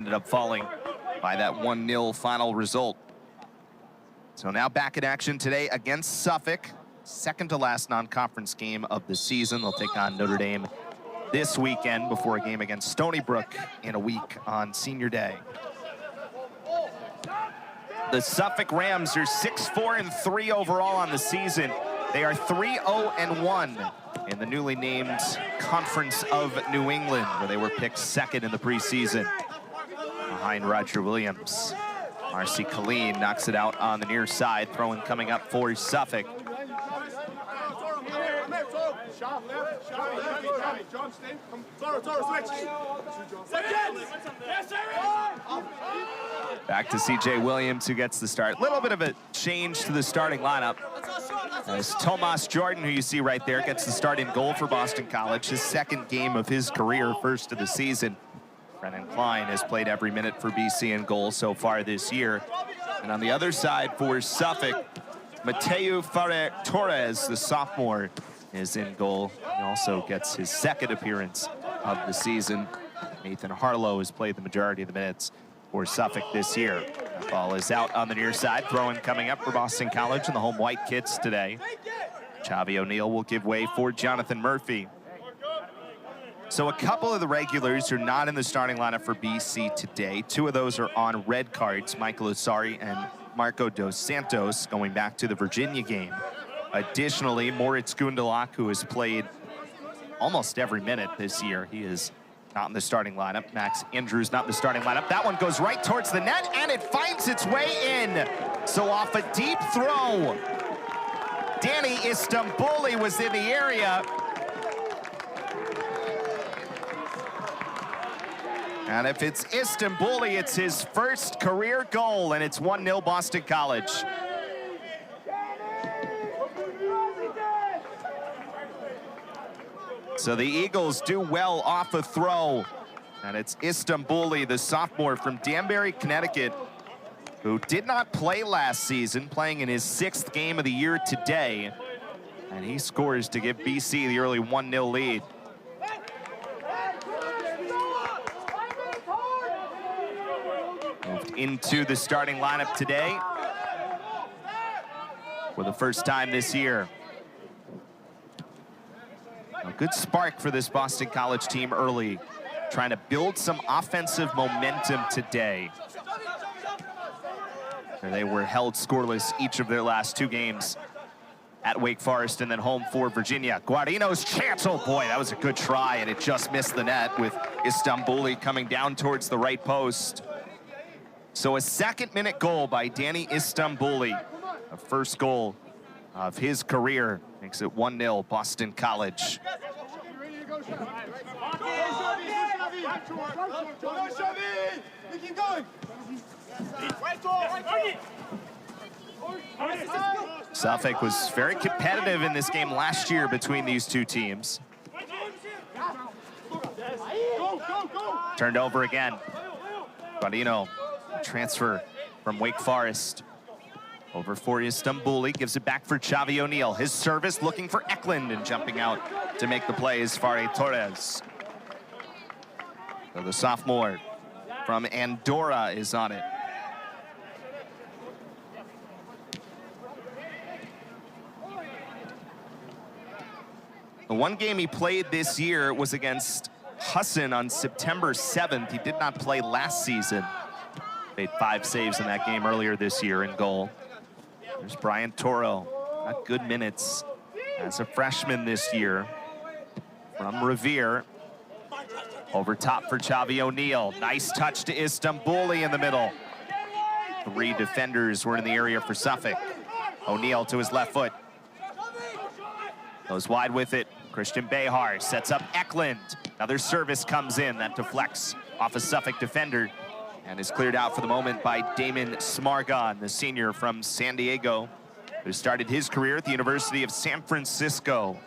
ended up falling by that 1-0 final result. So now back in action today against Suffolk. Second to last non-conference game of the season. They'll take on Notre Dame this weekend before a game against Stony Brook in a week on Senior Day. The Suffolk Rams are 6-4-3 overall on the season. They are 3-0-1 in the newly named Conference of New England, where they were picked second in the preseason behind Roger Williams. Marcy Colleen knocks it out on the near side, throwing coming up for Suffolk. Back to CJ Williams, who gets the start. Little bit of a change to the starting lineup, as Tomas Jordan, who you see right there, gets the start in goal for Boston College. His second game of his career, first of the season. Brennan Klein has played every minute for BC in goal so far this year. And on the other side for Suffolk, Mateo Ferrer Torres, the sophomore, is in goal. He also gets his second appearance of the season. Nathan Harlow has played the majority of the minutes for Suffolk this year. That ball is out on the near side. Throw-in coming up for Boston College in the home white kits today. Chavi O'Neal will give way for Jonathan Murphy. So a couple of the regulars are not in the starting lineup for BC today. Two of those are on red cards, Michael Osari and Marco Dos Santos, going back to the Virginia game. Additionally, Moritz Gundelach, who has played almost every minute this year. He is not in the starting lineup. Max Andrews not in the starting lineup. That one goes right towards the net, and it finds its way in. So off a deep throw, Danny Istanbuli was in the area. And if it's Istanbuli, it's his first career goal, and it's 1-0 Boston College. So the Eagles do well off a throw. And it's Istanbuli, the sophomore from Danbury, Connecticut, who did not play last season, playing in his 6th game of the year today. And he scores to give BC the early 1-0 lead. Moved into the starting lineup today for the first time this year. A good spark for this Boston College team early, trying to build some offensive momentum today. They were held scoreless each of their last 2 games at Wake Forest and then home for Virginia. Guarino's chance, oh boy, that was a good try, and it just missed the net with Istanbuli coming down towards the right post. So a second-minute goal by Danny Istanbuli, a first goal of his career, makes it 1-0 Boston College. Suffolk was very competitive in this game last year between these two teams. Turned over again. Guarino, transfer from Wake Forest. Over for Istanbuli, gives it back for Chavi O'Neal. His service looking for Eklund, and jumping out to make the play is Ferrer Torres. So the sophomore from Andorra is on it. The one game he played this year was against Husson on September 7th. He did not play last season. Made 5 saves in that game earlier this year in goal. There's Brian Toro, got good minutes as a freshman this year from Revere. Over top for Chavi O'Neal. Nice touch to Istanbuli in the middle. 3 defenders were in the area for Suffolk. O'Neal to his left foot. Goes wide with it. Christian Behar sets up Eklund. Another service comes in that deflects off a Suffolk defender and is cleared out for the moment by Damon Smargon, the senior from San Diego, who started his career at the University of San Francisco.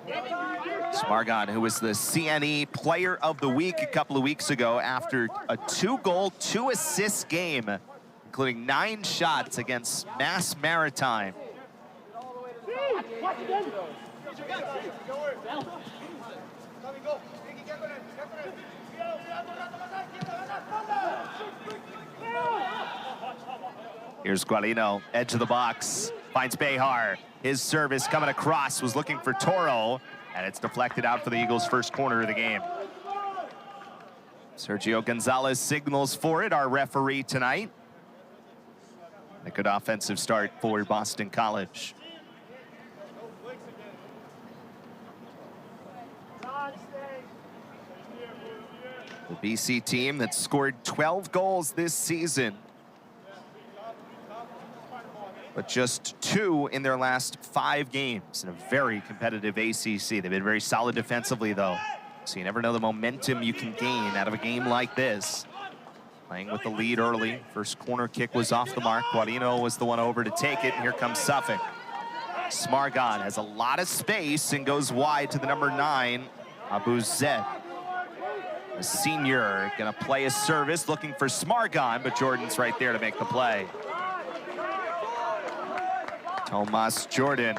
Smargon, who was the CNE Player of the Week a couple of weeks ago after a 2-goal, 2-assist game, including 9 shots against Mass Maritime. Here's Guarino, edge of the box, finds Behar. His service coming across, was looking for Toro, and it's deflected out for the Eagles' first corner of the game. Sergio Gonzalez signals for it, our referee tonight. A good offensive start for Boston College. The BC team that scored 12 goals this season, but just 2 in their last 5 games in a very competitive ACC. They've been very solid defensively, though. So you never know the momentum you can gain out of a game like this. Playing with the lead early. First corner kick was off the mark. Guarino was the one over to take it, and here comes Suffolk. Smargon has a lot of space and goes wide to the number 9, Abu Zed. A senior gonna play a service, looking for Smargon, but Jordan's right there to make the play. Tomas Jordan.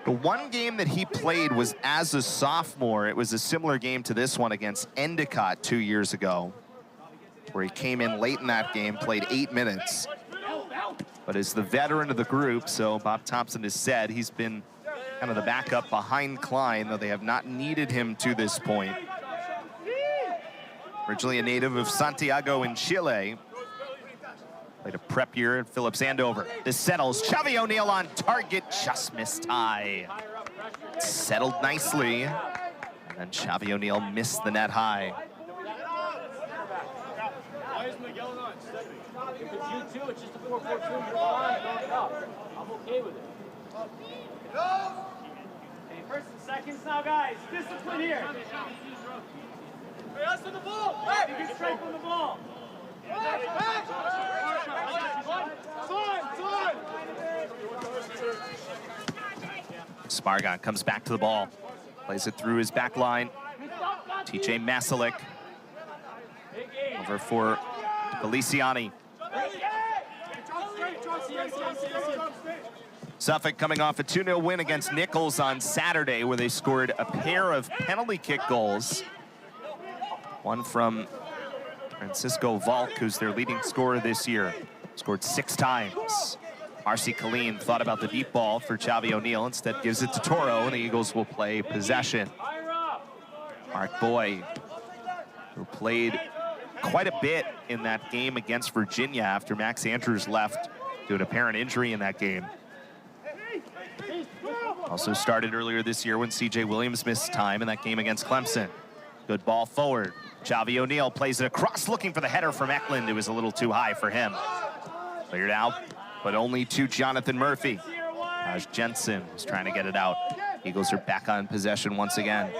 The one game that he played was as a sophomore. It was a similar game to this one against Endicott 2 years ago, where he came in late in that game, played 8 minutes. But as the veteran of the group, so Bob Thompson has said he's been kind of the backup behind Klein, though they have not needed him to this point. Originally a native of Santiago in Chile. Played a prep year at Phillips Andover. This settles. Xavi O'Neal on target, just missed high. Settled nicely, and then Xavi O'Neal missed the net high. Why is Miguel not stepping? If it's you too, it's just a 4-4-2. You're fine. I'm okay with it. Hey, first and seconds now, guys. Discipline here. Hey, us on the ball. Hey, you get straight from the ball. Smargon comes back to the ball, plays it through his back line. TJ Masilik over for Feliciani. Suffolk coming off a 2-0 win against Nichols on Saturday, where they scored a pair of penalty kick goals. One from Francisco Valk, who's their leading scorer this year, scored 6 times. Marcy Colleen thought about the deep ball for Xavi O'Neal, instead gives it to Toro, and the Eagles will play possession. Mark Boy, who played quite a bit in that game against Virginia after Max Andrews left due to apparent injury in that game. Also started earlier this year when CJ Williams missed time in that game against Clemson. Good ball forward. Xavi O'Neal plays it across, looking for the header from Eklund. It was a little too high for him. Cleared out, but only to Jonathan Murphy. As Jensen was trying to get it out. Eagles are back on possession once again.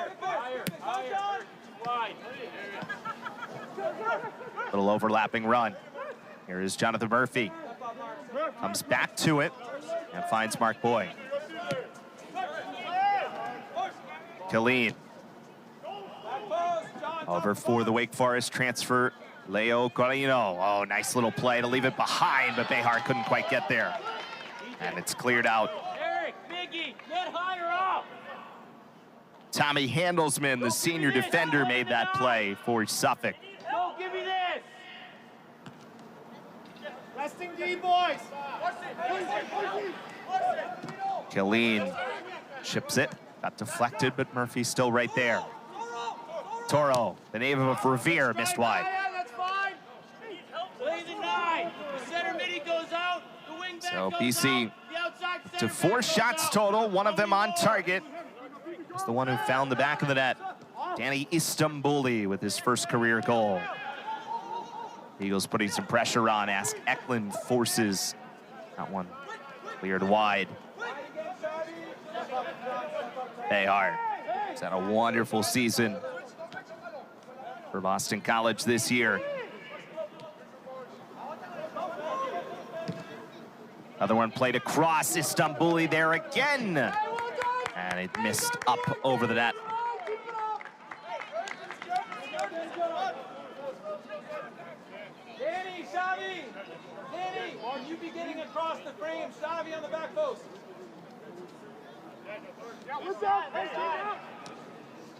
Little overlapping run. Here is Jonathan Murphy. Comes back to it and finds Mark Boy. Killeen. Over for the Wake Forest transfer, Leo Guarino. Oh, nice little play to leave it behind, but Behar couldn't quite get there. And it's cleared out. Eric, Miggy, get higher up. Tommy Handelsman, the senior defender, made that play for Suffolk. Go, give me this. Resting D, boys. Killeen chips it, got deflected, but Murphy's still right there. Toro, the name of Revere, missed wide. So BC to 4 shots total, one of them on target. It's the one who found the back of the net. Danny Istanbuli with his first career goal. Eagles putting some pressure on. Ask Eklund forces that one cleared wide. Behar has had a wonderful season for Boston College this year. Another one played across. Istanbuli there again. And it missed up over the net. Danny, Xavi! Danny, you be getting across the frame. Xavi on the back post. What's up?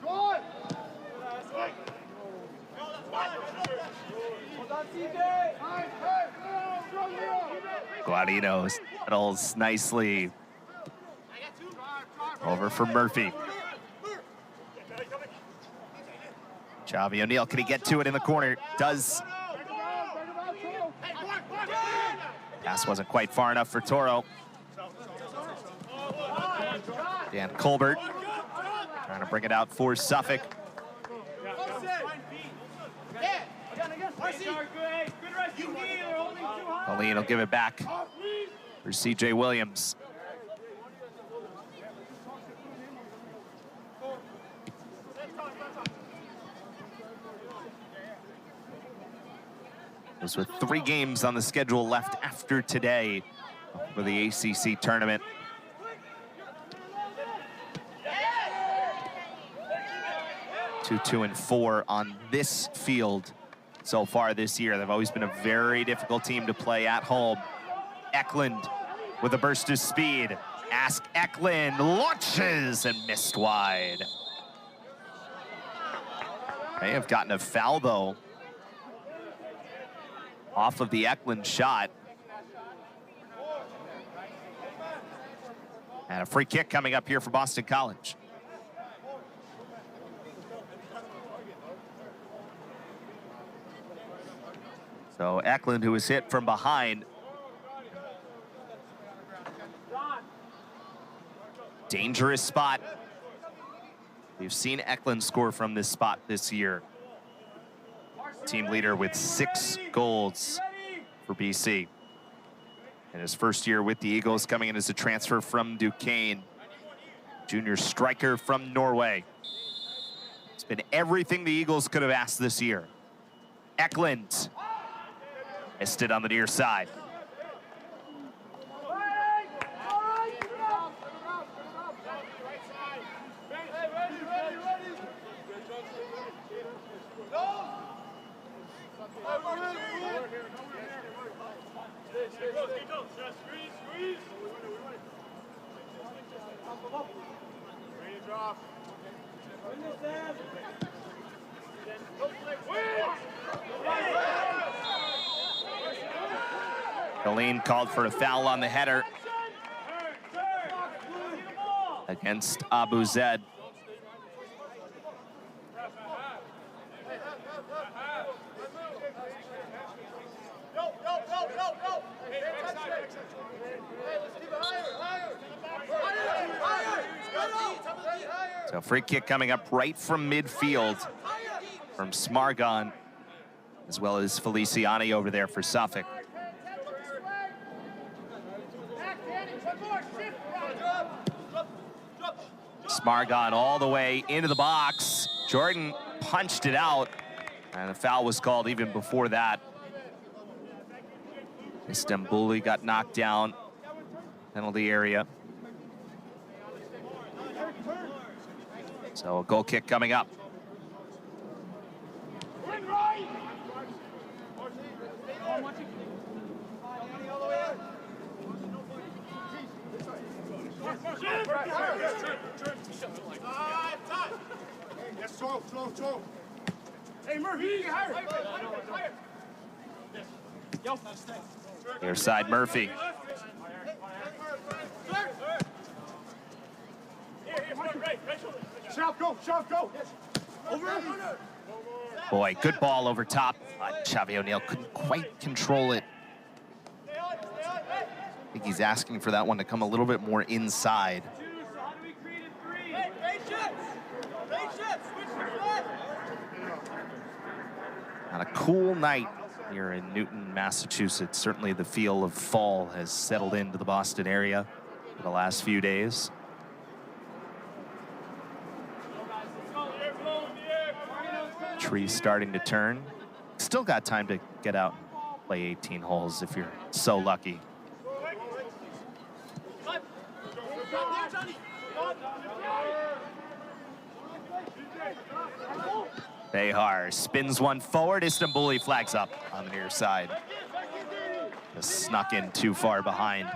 Go on! Hold on, CJ! Guadino settles nicely. Over for Murphy. Xavi O'Neal, can he get to it in the corner? Does. Pass wasn't quite far enough for Toro. Dan Colbert trying to bring it out for Suffolk. Colleen will give it back for CJ Williams. With 3 games on the schedule left after today for the ACC tournament. Two, 2, and 4 on this field so far this year. They've always been a very difficult team to play at home. Eklund with a burst of speed. Ask Eklund, launches and missed wide. May have gotten a foul though off of the Eklund shot. And a free kick coming up here for Boston College. So Eklund, who was hit from behind. Dangerous spot. We've seen Eklund score from this spot this year. Team leader with 6 goals for BC. In his first year with the Eagles, coming in as a transfer from Duquesne. Junior striker from Norway. It's been everything the Eagles could have asked this year. Eklund missed it on the near side. Colleen called for a foul on the header against Abu Zaid. So free kick coming up right from midfield from Smargon, as well as Feliciani over there for Suffolk. Smargon all the way into the box. Jordan punched it out, and the foul was called even before that. Istanbuli got knocked down, penalty area. So a goal kick coming up. Hey, Murphy, Near side, Murphy. Go. Boy, good ball over top. Xavi O'Neal couldn't quite control it. I think he's asking for that one to come a little bit more inside. On a cool night here in Newton, Massachusetts. Certainly the feel of fall has settled into the Boston area for the last few days. Trees starting to turn. Still got time to get out and play 18 holes if you're so lucky. Behar spins one forward. Istanbuli flags up on the near side. Just snuck in too far behind.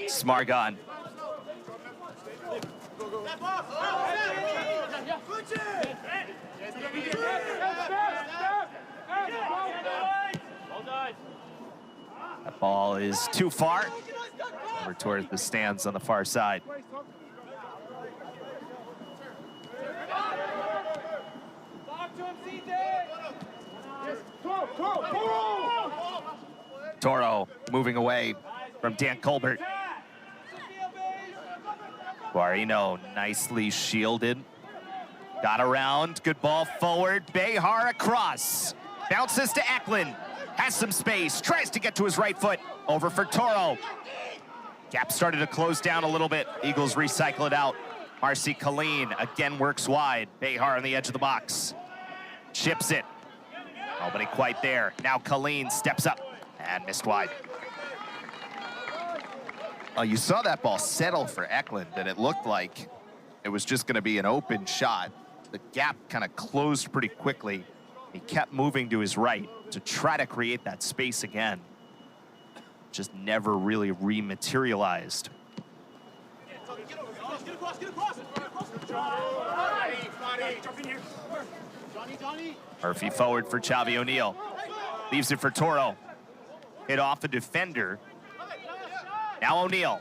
Smargon. That ball is too far. Over towards the stands on the far side. Toro moving away from Dan Colbert. Guarino nicely shielded. Got around, good ball forward. Behar across. Bounces to Eklund. Has some space, tries to get to his right foot. Over for Toro. Gap started to close down a little bit. Eagles recycle it out. Marcy Colleen again works wide. Behar on the edge of the box. Chips it. Nobody quite there. Now Colleen steps up and missed wide. Oh, you saw that ball settle for Eklund, and it looked like it was just going to be an open shot. The gap kind of closed pretty quickly. He kept moving to his right to try to create that space again. Just never really rematerialized. Murphy forward for Chavi O'Neal. Leaves it for Toro. Hit off a defender. Now O'Neal.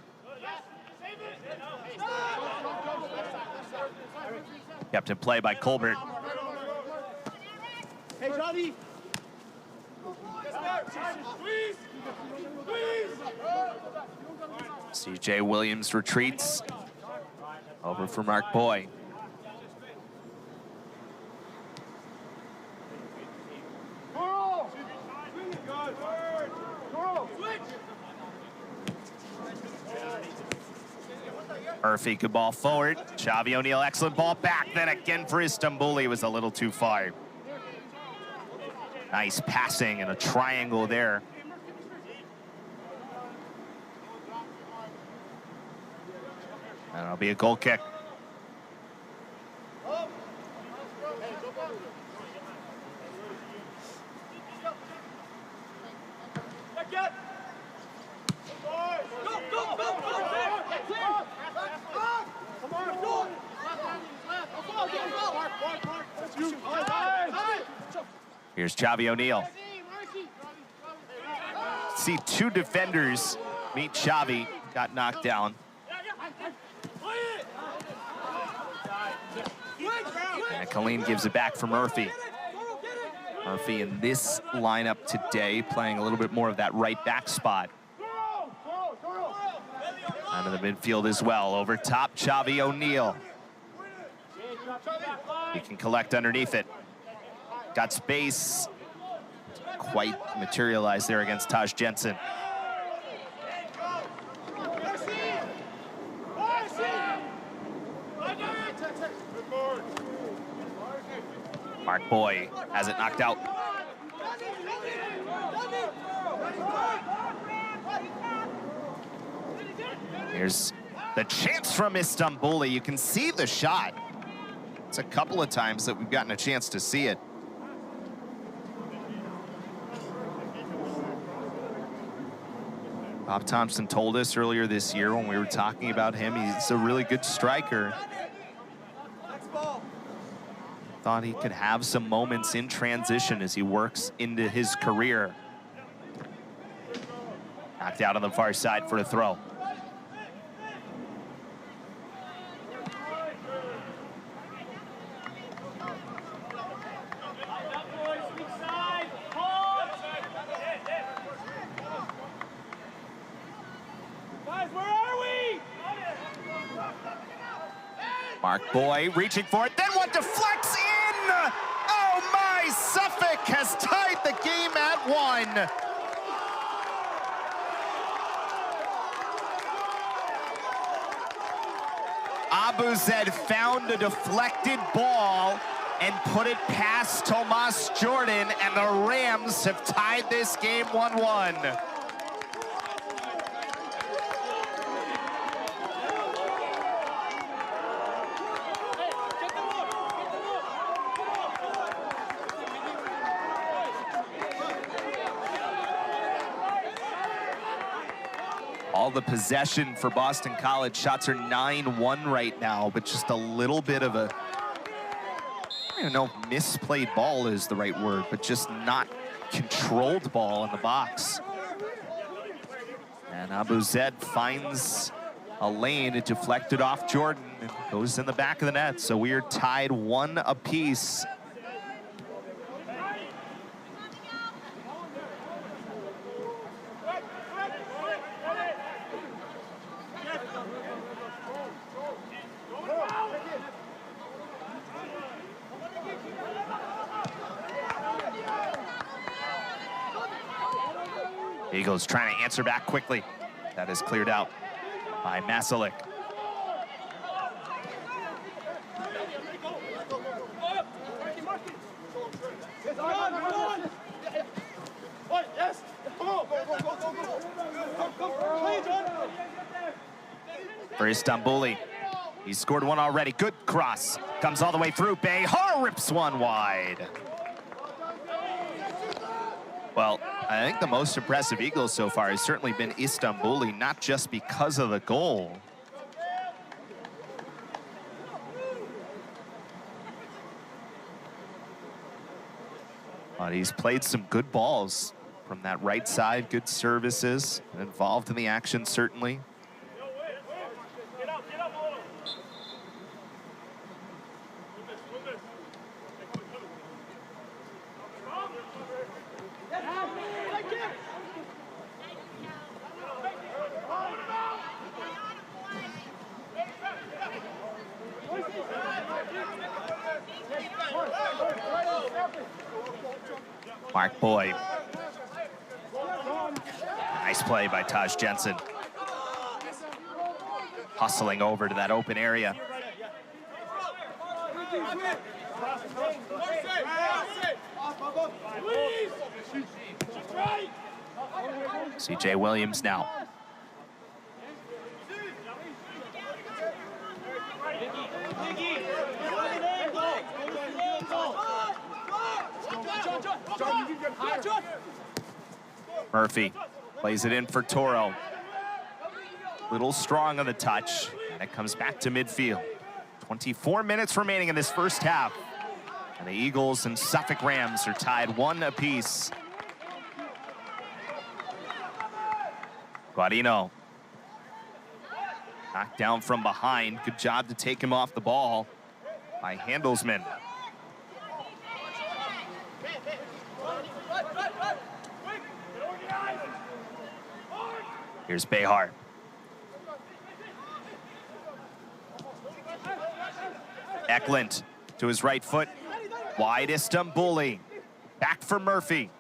Kept in play by Colbert. Hey, Johnny. CJ Williams retreats. Over for Mark Boy. Murphy, good ball forward. Chavi O'Neal, excellent ball back. Then again for Istanbuli, was a little too far. Nice passing and a triangle there. And it'll be a goal kick. Here's Chavi O'Neal. See two defenders meet Chavi, got knocked down. And Colleen gives it back for Murphy. Murphy in this lineup today playing a little bit more of that right back spot. Out of the midfield as well. Over top, Chavi O'Neal. He can collect underneath it. Got space. Quite materialized there against Taj Jensen. Mark Boy has it knocked out. Here's the chance from Istanbuli. You can see the shot. It's a couple of times that we've gotten a chance to see it. Bob Thompson told us earlier this year when we were talking about him, he's a really good striker. Thought he could have some moments in transition as he works into his career. Knocked out on the far side for a throw. Mark Boy reaching for it, then one deflects in! Oh my, Suffolk has tied the game at 1. Abuzed found a deflected ball and put it past Tomas Jordan, and the Rams have tied this game 1-1. All the possession for Boston College. Shots are 9-1 right now, but just a little bit of a, I don't know if misplayed ball is the right word, but just not controlled ball in the box. And Abu Zaid finds a lane, it deflected off Jordan and goes in the back of the net. So we are tied 1 apiece. Eagles trying to answer back quickly. That is cleared out by Masalik. For Istanbuli, he scored one already. Good cross, comes all the way through. Behar rips one wide. Well, I think the most impressive Eagles so far has certainly been Istanbuli, not just because of the goal. But he's played some good balls from that right side, good services, involved in the action certainly. Mark Boyd. Nice play by Taj Jensen. Hustling over to that open area. CJ Williams now. Murphy plays it in for Toro. Little strong on the touch, and it comes back to midfield. 24 minutes remaining in this first half. And the Eagles and Suffolk Rams are tied 1 apiece. Guarino. Knocked down from behind. Good job to take him off the ball by Handelsman. Here's Behar. Eklund to his right foot. Wide Istanbuli. Back for Murphy.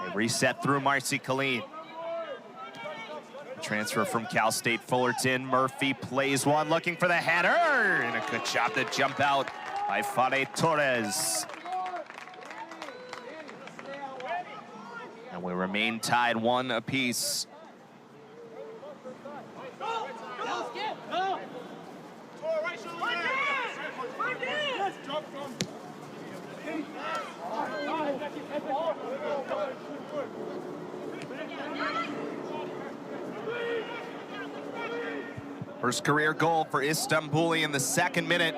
They reset through Marcy Colleen. Transfer from Cal State Fullerton. Murphy plays one, looking for the header. And a good job to jump out by Fade Torres. And we remain tied 1 apiece. First career goal for Istanbuli in the 2nd minute.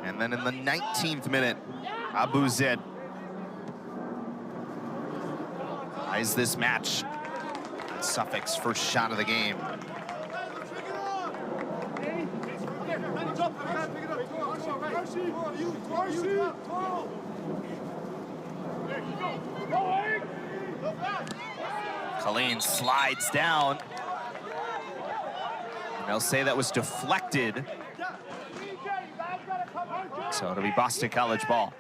And then in the 19th minute, Abu Zaid ties this match. Suffolk's first shot of the game. Colleen slides down. And they'll say that was deflected. So it'll be Boston College ball.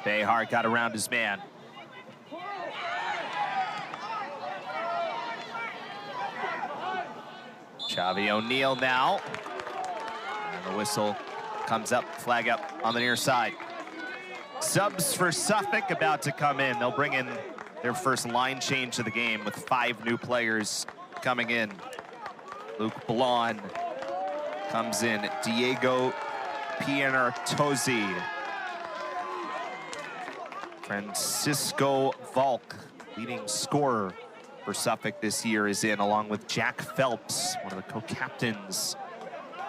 Behar got around his man. Chavi O'Neal now. And the whistle comes up, flag up on the near side. Subs for Suffolk about to come in. They'll bring in their first line change of the game with 5 new players coming in. Luke Blon comes in. Diego Pianartozzi. Francisco Volk, leading scorer for Suffolk this year, is in, along with Jack Phelps, one of the co-captains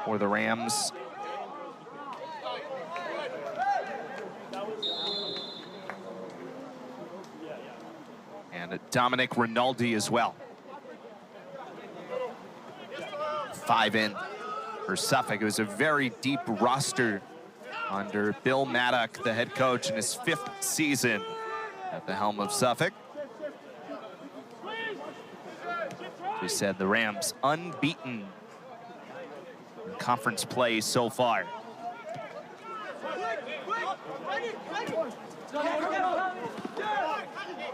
for the Rams. And Dominic Rinaldi as well. 5 in for Suffolk. It was a very deep roster under Bill Maddock, the head coach, in his 5th season at the helm of Suffolk. We said the Rams unbeaten in conference play so far.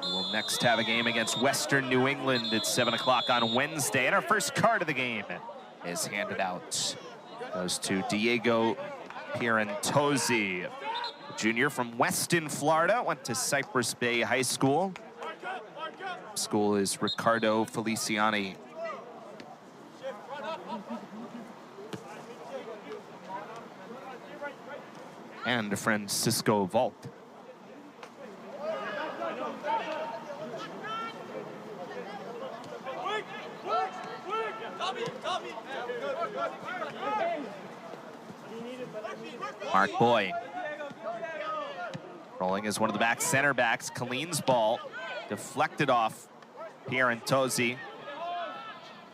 We'll next have a game against Western New England at 7 o'clock on Wednesday, and our first card of the game is handed out. Goes to Diego Pianartozzi, a junior from Weston, Florida, went to Cypress Bay High School. School is Ricardo Feliciani. And Francisco Volk. Mark Boy rolling as one of the back center backs. Colleen's ball deflected off Pianartozzi.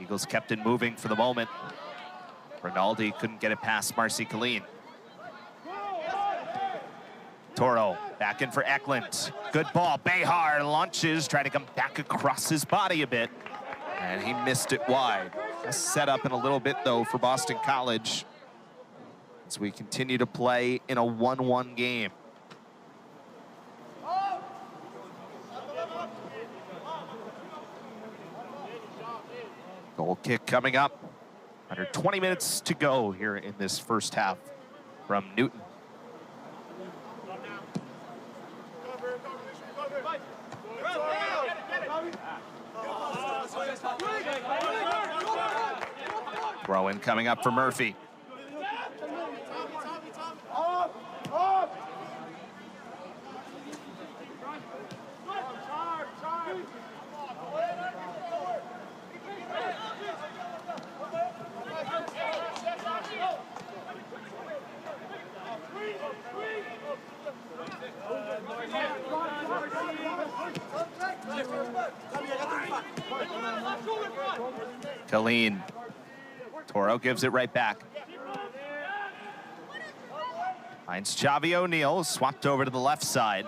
Eagles kept it moving for the moment. Rinaldi couldn't get it past Marcy Colleen. Toro back in for Eklund. Good ball. Behar launches, trying to come back across his body a bit, and he missed it wide. A setup in a little bit, though, for Boston College as we continue to play in a 1-1 game. Goal kick coming up. Under 20 minutes to go here in this first half from Newton. Throw in coming up for Murphy. Colleen. Toro gives it right back. Finds Chavi O'Neal, swapped over to the left side.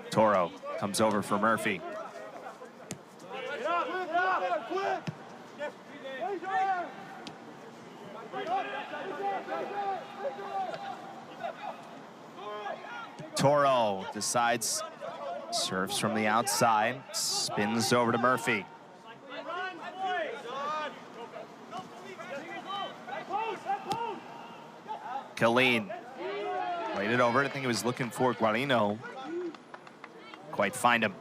Toro comes over for Murphy. Toro decides, serves from the outside, spins over to Murphy. Colleen played it over. I think he was looking for Guarino. Quite find him.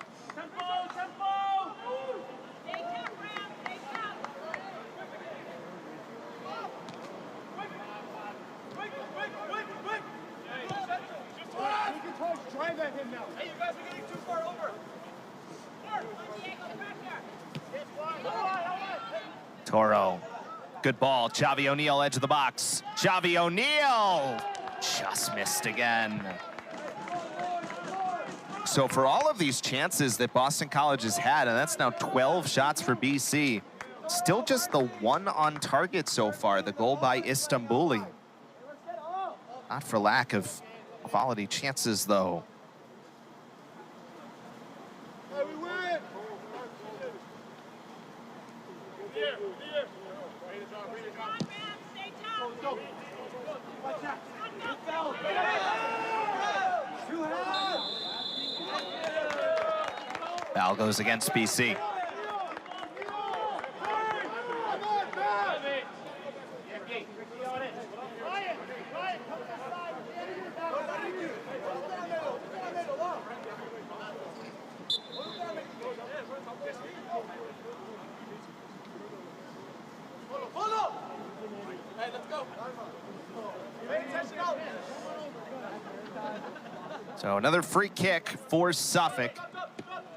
Toro, good ball. Chavi O'Neal, edge of the box. Chavi O'Neal just missed again. So for all of these chances that Boston College has had, and that's now 12 shots for BC, still just the one on target so far, the goal by Istanbuli. Not for lack of quality chances, though. Foul goes against BC. So another free kick for Suffolk,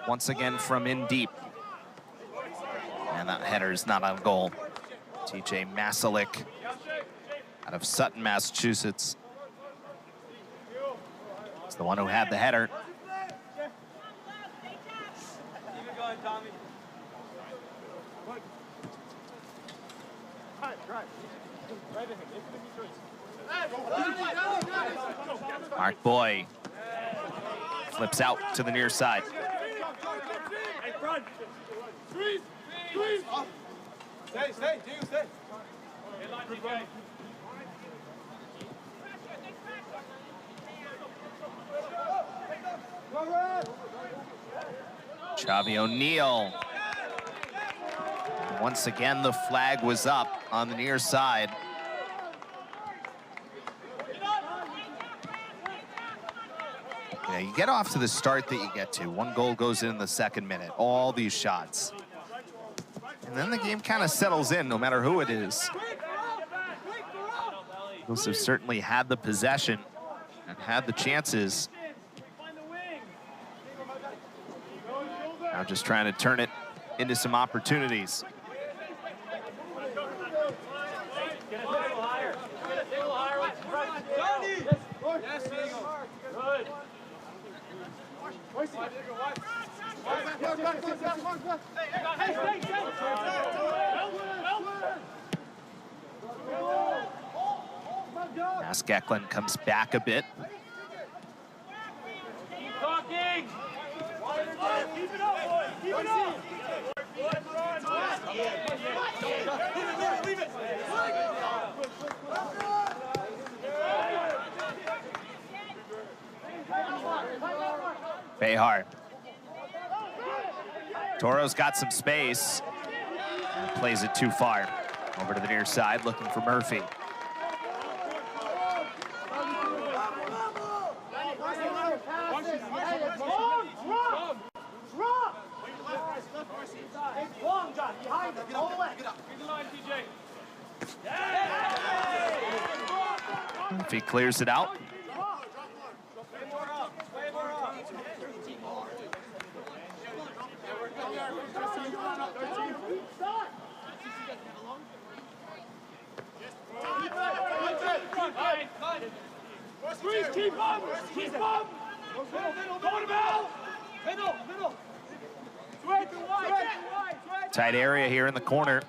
once again from in deep. And that header is not on goal. TJ Masalik out of Sutton, Massachusetts. It's the one who had the header. Mark Boy flips out to the near side. Stay. Chavi O'Neal. Once again, the flag was up on the near side. Yeah, you get off to the start that you get to. One goal goes in the second minute, all these shots. And then the game kind of settles in, no matter who it is. Eagles have certainly had the possession and had the chances. Now just trying to turn it into some opportunities. Maskeklin comes back a bit. Keep talking. Keep it up, boys. Keep it up. Leave it. Behar. Toro's got some space and plays it too far. Over to the near side, looking for Murphy. If he clears it out. Keep up! Keep up! Middle! Tight area here in the corner.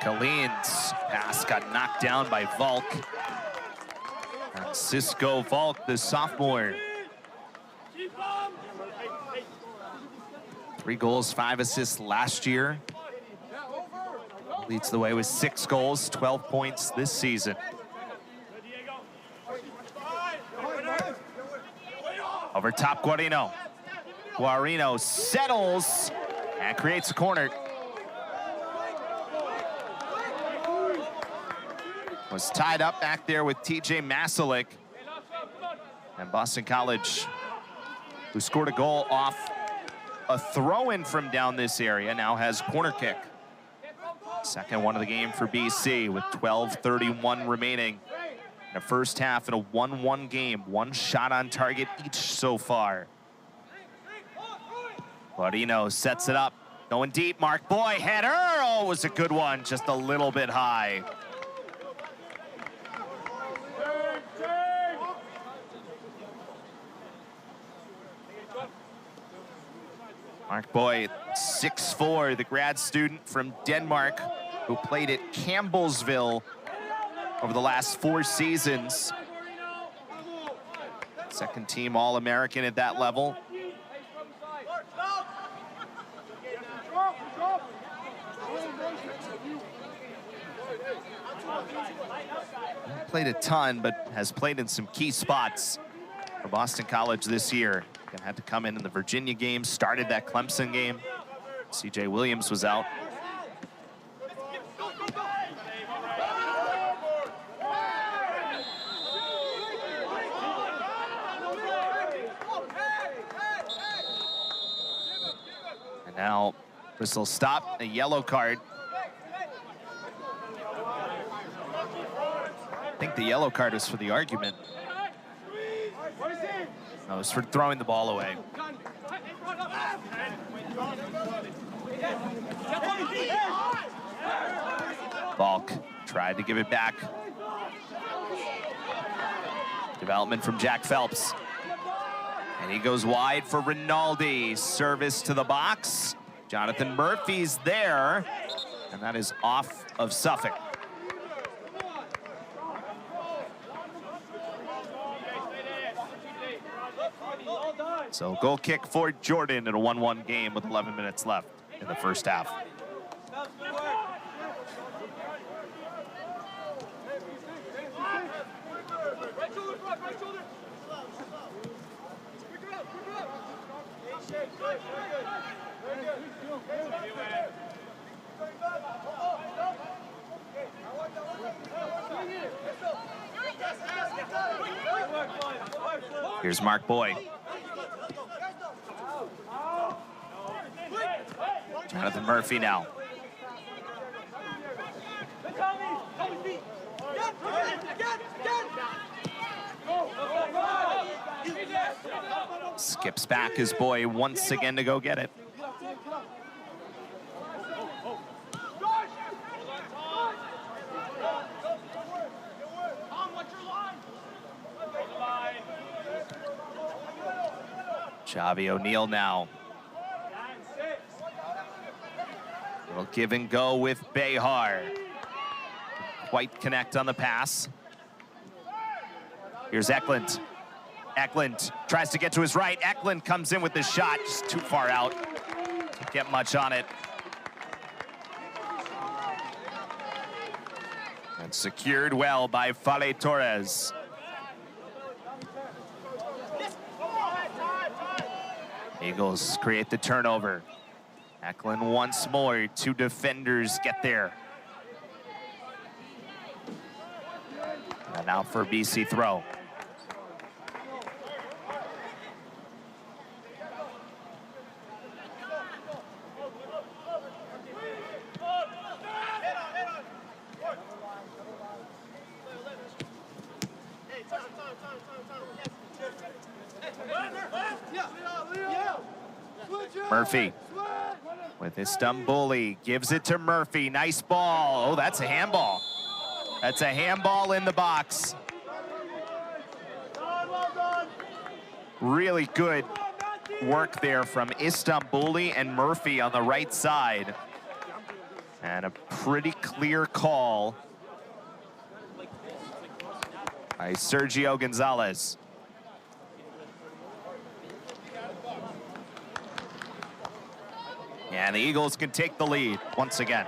Colleen's pass got knocked down by Volk. And Cisco Volk, the sophomore. 3 goals, 5 assists last year. Leads the way with 6 goals, 12 points this season. Over top, Guarino. Guarino settles and creates a corner. Was tied up back there with TJ Masalik. And Boston College, who scored a goal off a throw-in from down this area, now has corner kick. Second one of the game for BC with 12:31 remaining in the first half in a 1-1 game. 1 shot on target each so far. Guarino sets it up, going deep. Mark Boy, header. Oh, it was a good one, just a little bit high. Mark Boy, 6'4", the grad student from Denmark who played at Campbellsville over the last 4 seasons. Second team All-American at that level. Played a ton, but has played in some key spots for Boston College this year. Had to come in the Virginia game, started that Clemson game. CJ Williams was out. Whistle stop, a yellow card. I think the yellow card was for the argument. No, it was for throwing the ball away. Falk tried to give it back. Development from Jack Phelps. And he goes wide for Rinaldi. Service to the box. Jonathan Murphy's there. And that is off of Suffolk. So goal kick for Jordan in a 1-1 game with 11 minutes left in the first half. Here's Mark Boyd. Jonathan Murphy now. Skips back his boy once again to go get it. Xavi O'Neal now. Little give and go with Behar. Quite connect on the pass. Here's Eklund. Eklund tries to get to his right. Eklund comes in with the shot, just too far out. Can't get much on it. And secured well by Fale Torres. Eagles create the turnover. Eklund once more, two defenders get there. And now for BC throw. Murphy with Istanbuli, gives it to Murphy. Nice ball. Oh, that's a handball. That's a handball in the box. Really good work there from Istanbuli and Murphy on the right side. And a pretty clear call by Sergio Gonzalez. And the Eagles can take the lead once again.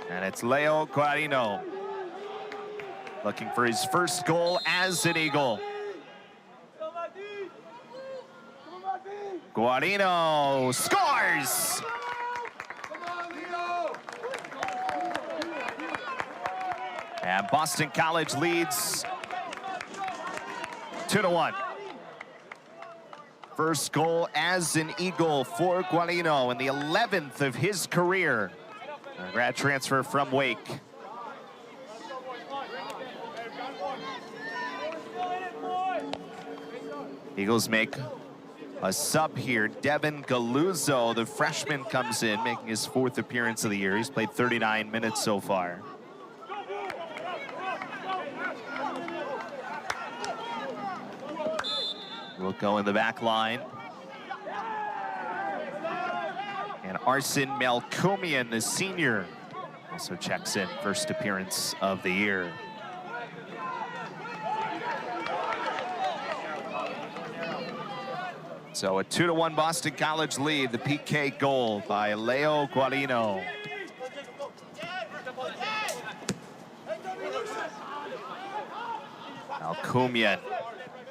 And it's Leo Guarino looking for his first goal as an Eagle. Guarino scores! And Boston College leads 2-1. First goal as an Eagle for Guarino in the 11th of his career. A grad transfer from Wake. Eagles make a sub here. Devin Galuzzo, the freshman, comes in, making his 4th appearance of the year. He's played 39 minutes so far. Will go in the back line. And Arsen Melkomian, the senior, also checks in, first appearance of the year. So a 2-1 Boston College lead, the PK goal by Leo Guarino. Melkomian.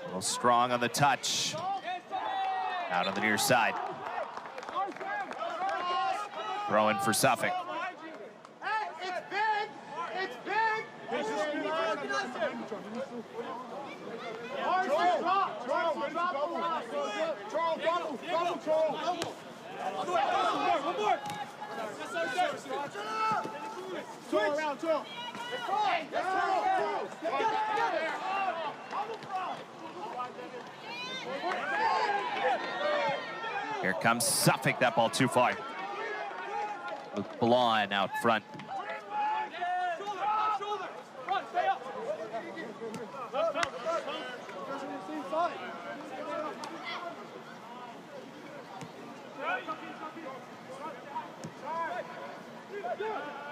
A little strong on the touch. Out on the near side. Throwing for Suffolk. It's big! It's big! Drop! One more. Switch around, two. Here comes Suffolk, that ball too far. With Blonde out front. Run, stay up.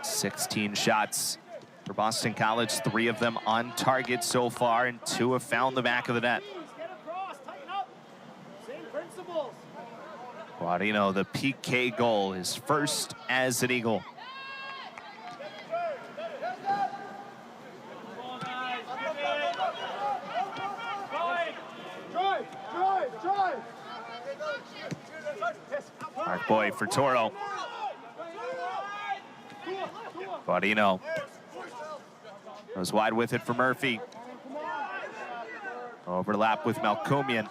16 shots for Boston College, 3 of them on target so far, and 2 have found the back of the net. Get across, tighten up. Same principles. Guarino, the PK goal, his first as an Eagle. Mark Boy for Toro. Guarino goes wide with it for Murphy. Overlap with Malcomian.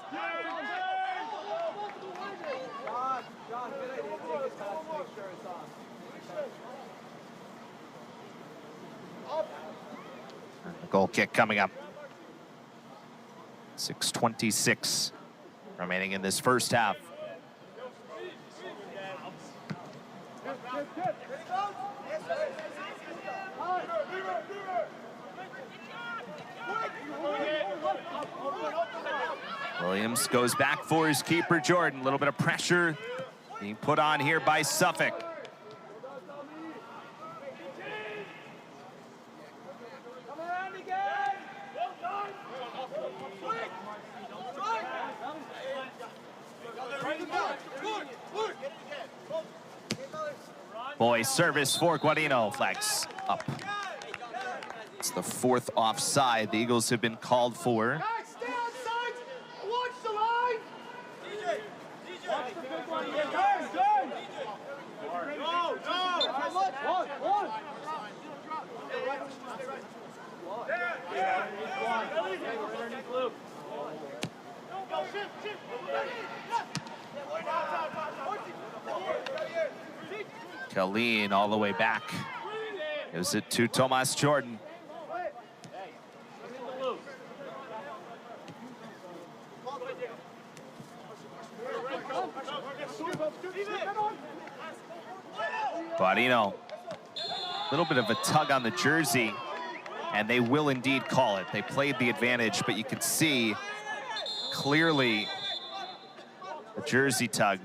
The goal kick coming up. 6:26 remaining in this first half. Williams goes back for his keeper, Jordan. A little bit of pressure being put on here by Suffolk. Come around again. Well done. Boy, service for Guarino. Flags up. It's the 4th offside the Eagles have been called for. Guys, stay outside. Watch the line. DJ. Watch the big one. Turn. Colleen all the way back. Gives it to Tomas Jordan. Guarino, a little bit of a tug on the jersey, and they will indeed call it. They played the advantage, but you can see clearly the jersey tug.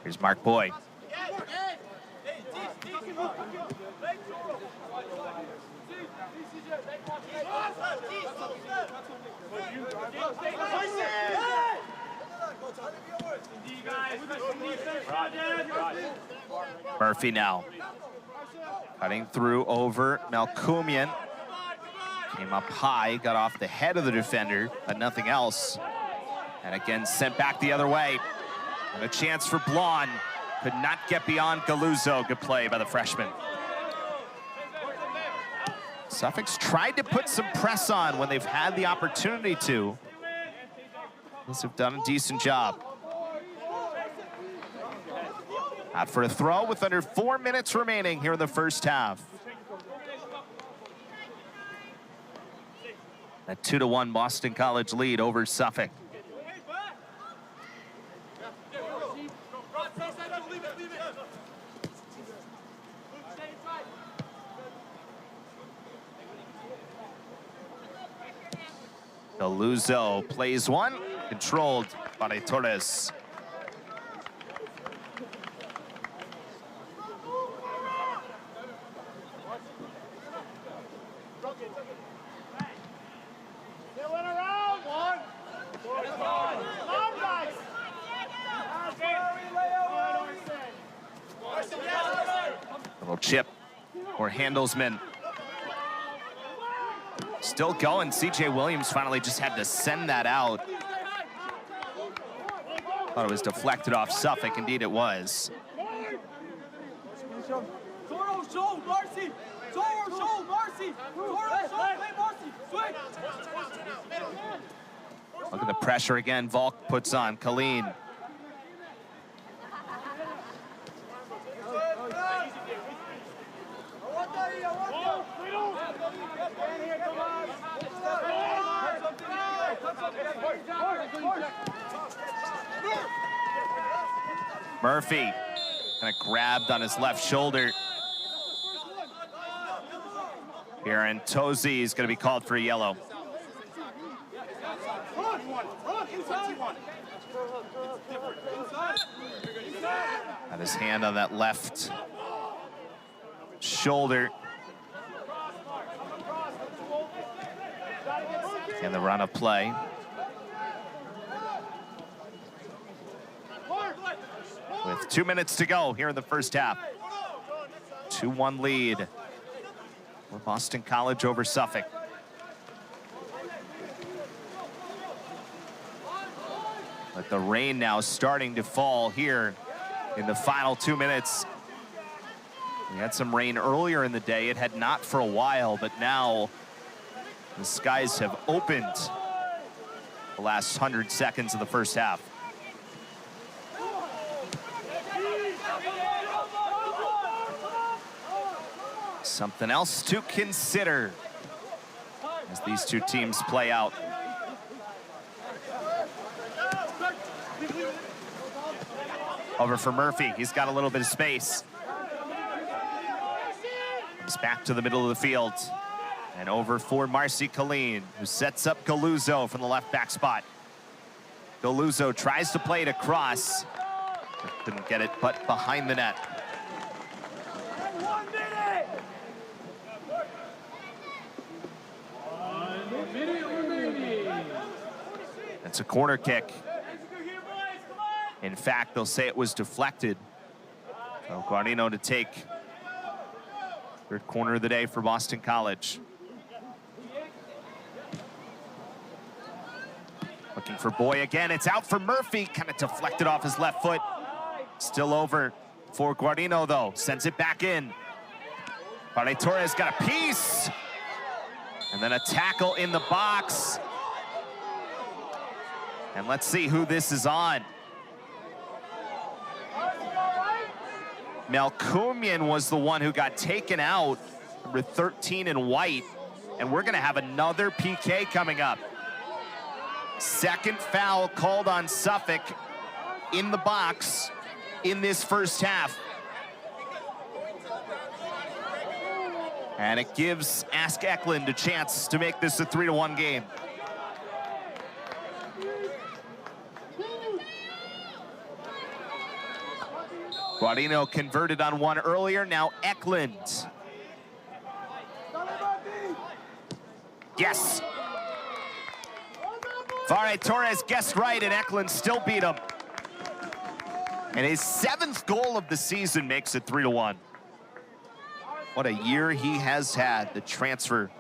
Here's Mark Boy. Murphy now. Cutting through over Malcomian. Came up high, got off the head of the defender, but nothing else. And again, sent back the other way. And a chance for Blonde. Could not get beyond Galuzzo. Good play by the freshman. Suffolk's tried to put some press on when they've had the opportunity to. Eagles have done a decent job. Out for a throw with under 4 minutes remaining here in the first half. A 2-1 Boston College lead over Suffolk. Galuzzo plays one, controlled by Torres. Come on, guys. chip or Handelsman. Still going. CJ Williams finally just had to send that out. Thought it was deflected off Suffolk. Indeed it was. Look at the pressure again. Volk puts on Colleen. Murphy kind of grabbed on his left shoulder. Here, and Tozy is going to be called for a yellow. Had his hand on that left shoulder. And the run of play. With 2 minutes to go here in the first half. 2-1 lead for Boston College over Suffolk. But the rain now starting to fall here in the final 2 minutes. We had some rain earlier in the day. It had not for a while, but now the skies have opened the last 100 seconds of the first half. Something else to consider as these two teams play out. Over for Murphy. He's got a little bit of space. Comes back to the middle of the field. And over for Marcy Colleen, who sets up Galuzzo from the left back spot. Galuzzo tries to play it across. Couldn't get it, but behind the net. It's a corner kick. In fact, they'll say it was deflected. So Guardino to take third corner of the day for Boston College. Looking for Boy again. It's out for Murphy. Kind of deflected off his left foot. Still over for Guardino, though. Sends it back in. Vare Torres got a piece. And then a tackle in the box. And let's see who this is on. Melkumian was the one who got taken out, number 13 in white. And we're gonna have another PK coming up. Second foul called on Suffolk in the box in this first half. And it gives Ask Eklund a chance to make this a 3-1 game. Guardino converted on one earlier, now Eklund. Yes. Vare Torres guessed right, and Eklund still beat him. And his 7th goal of the season makes it 3-1. What a year he has had, the transfer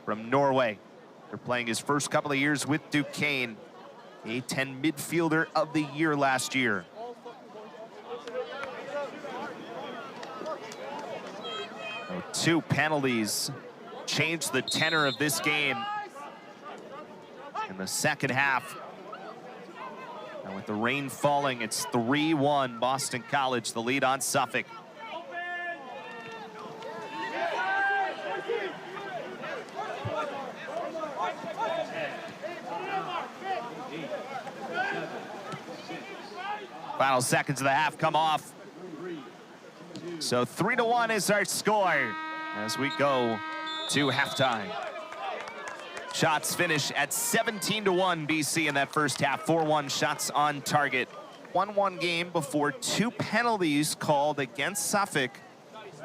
from Norway. They're playing his first couple of years with Duquesne, the A10 midfielder of the year last year. So 2 penalties changed the tenor of this game in the second half. And with the rain falling, it's 3-1 Boston College, the lead on Suffolk. Final seconds of the half come off. So 3-1 is our score as we go to halftime. Shots finish at 17-1 BC in that first half. 4-1 shots on target. 1-1 game before 2 penalties called against Suffolk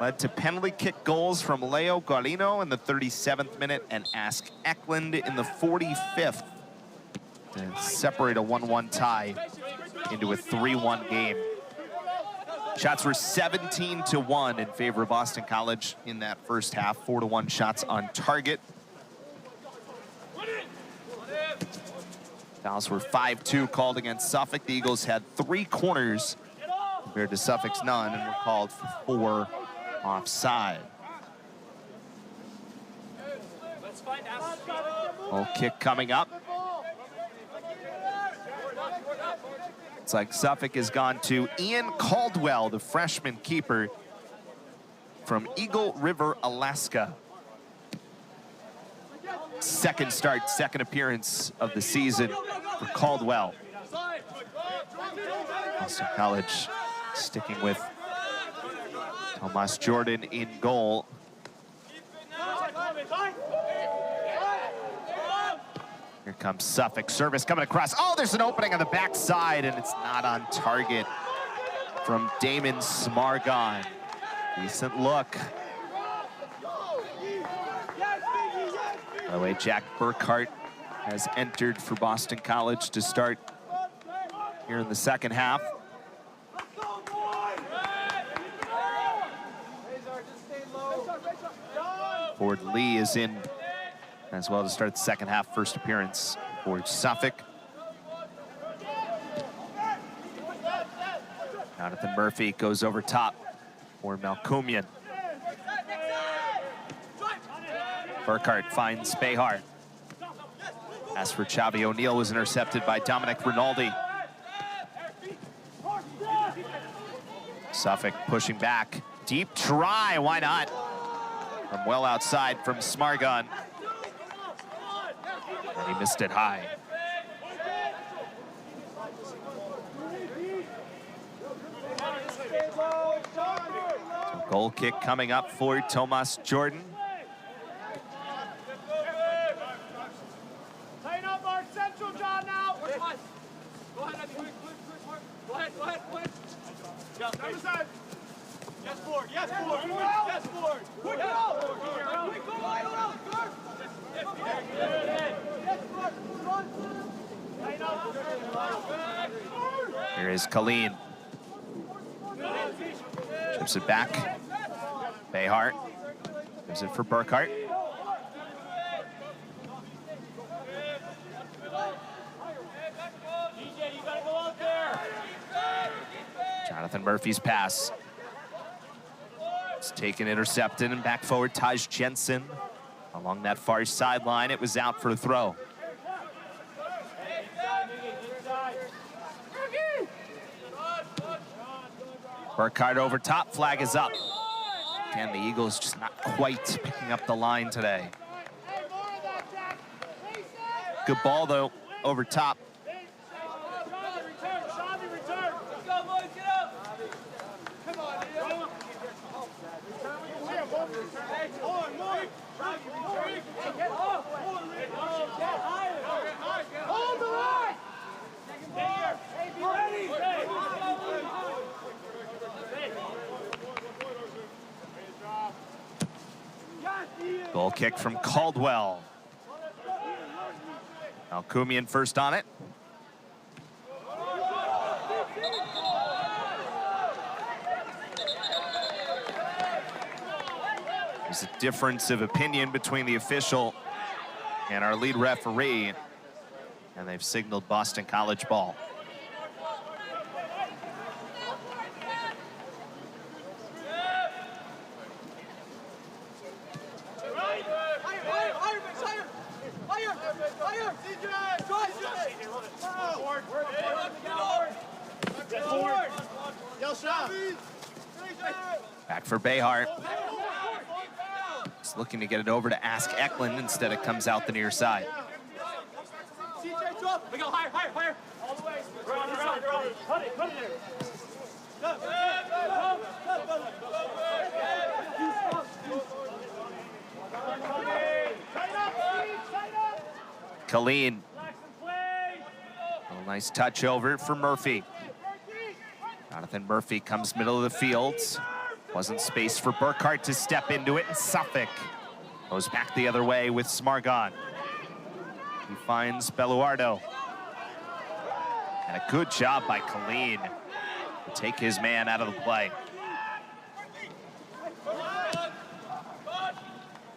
led to penalty kick goals from Leo Guardino in the 37th minute and Ask Eklund in the 45th to separate a 1-1 tie into a 3-1 game. Shots were 17-1 in favor of Boston College in that first half. 4-1 shots on target. Fouls were 5-2 called against Suffolk. The Eagles had 3 corners compared to Suffolk's none, and were called for 4 offside. Goal kick coming up. It's like Suffolk has gone to Ian Caldwell, the freshman keeper from Eagle River, Alaska. Second start, second appearance of the season for Caldwell. Boston College sticking with Tomas Jordan in goal. Here comes Suffolk. Service coming across. Oh, there's an opening on the backside, and it's not on target from Damon Smargon. Decent look. By the way, Jack Burkhart has entered for Boston College to start here in the second half. Ford Lee is in as well to start the second half. First appearance for Suffolk. Jonathan Murphy goes over top for Malcumian. Burkhart finds Behar. As for Chavi O'Neal was intercepted by Dominic Rinaldi. Suffolk pushing back. Deep try, why not? From well outside from Smargon. And he missed it high. So goal kick coming up for Tomas Jordan. Tighten up our central, John, now. Go ahead. Go ahead. Number 7. Yes, forward. Yes, forward. Yes, forward. Quick Here is Colleen. Chips it back. Behar. Gives it for Burkhart. Jonathan Murphy's pass. It's taken, intercepted, and back forward Taj Jensen. Along that far sideline, it was out for a throw. Burkhart over top, flag is up. And the Eagles just not quite picking up the line today. Good ball though, over top. Goal kick from Caldwell. Malcumian first on it. There's a difference of opinion between the official and our lead referee, and they've signaled Boston College ball. Back for Behar. He's looking to get it over to Ask Eklund. Instead, it comes out the near side. We go higher, higher, higher. All the way. Around. Put it there. Colleen. A nice touch over for Murphy. Jonathan Murphy comes middle of the field. Wasn't space for Burkhart to step into it, and Suffolk goes back the other way with Smargon. He finds Beluardo. And a good job by Colleen. take his man out of the play.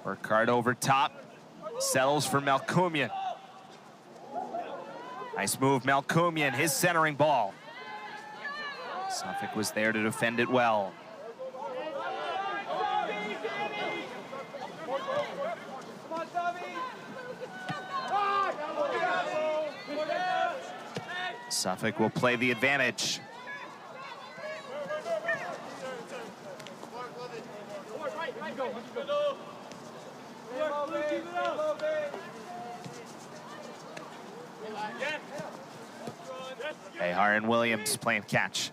Burkhardt over top, settles for Melkumian. Nice move, Melkumian, his centering ball. Suffolk was there to defend it well. Suffolk will play the advantage. Behar and Williams playing catch.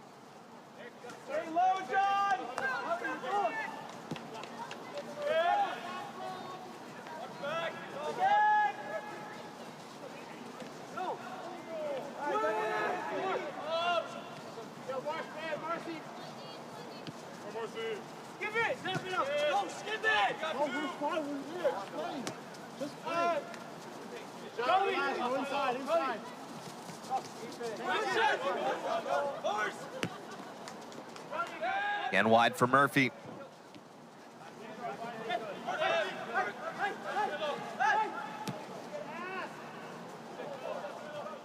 Skip it! Snap it up! Go, skip it! Oh, we're fine, we're here. Just play. Go inside, inside. Again wide for Murphy.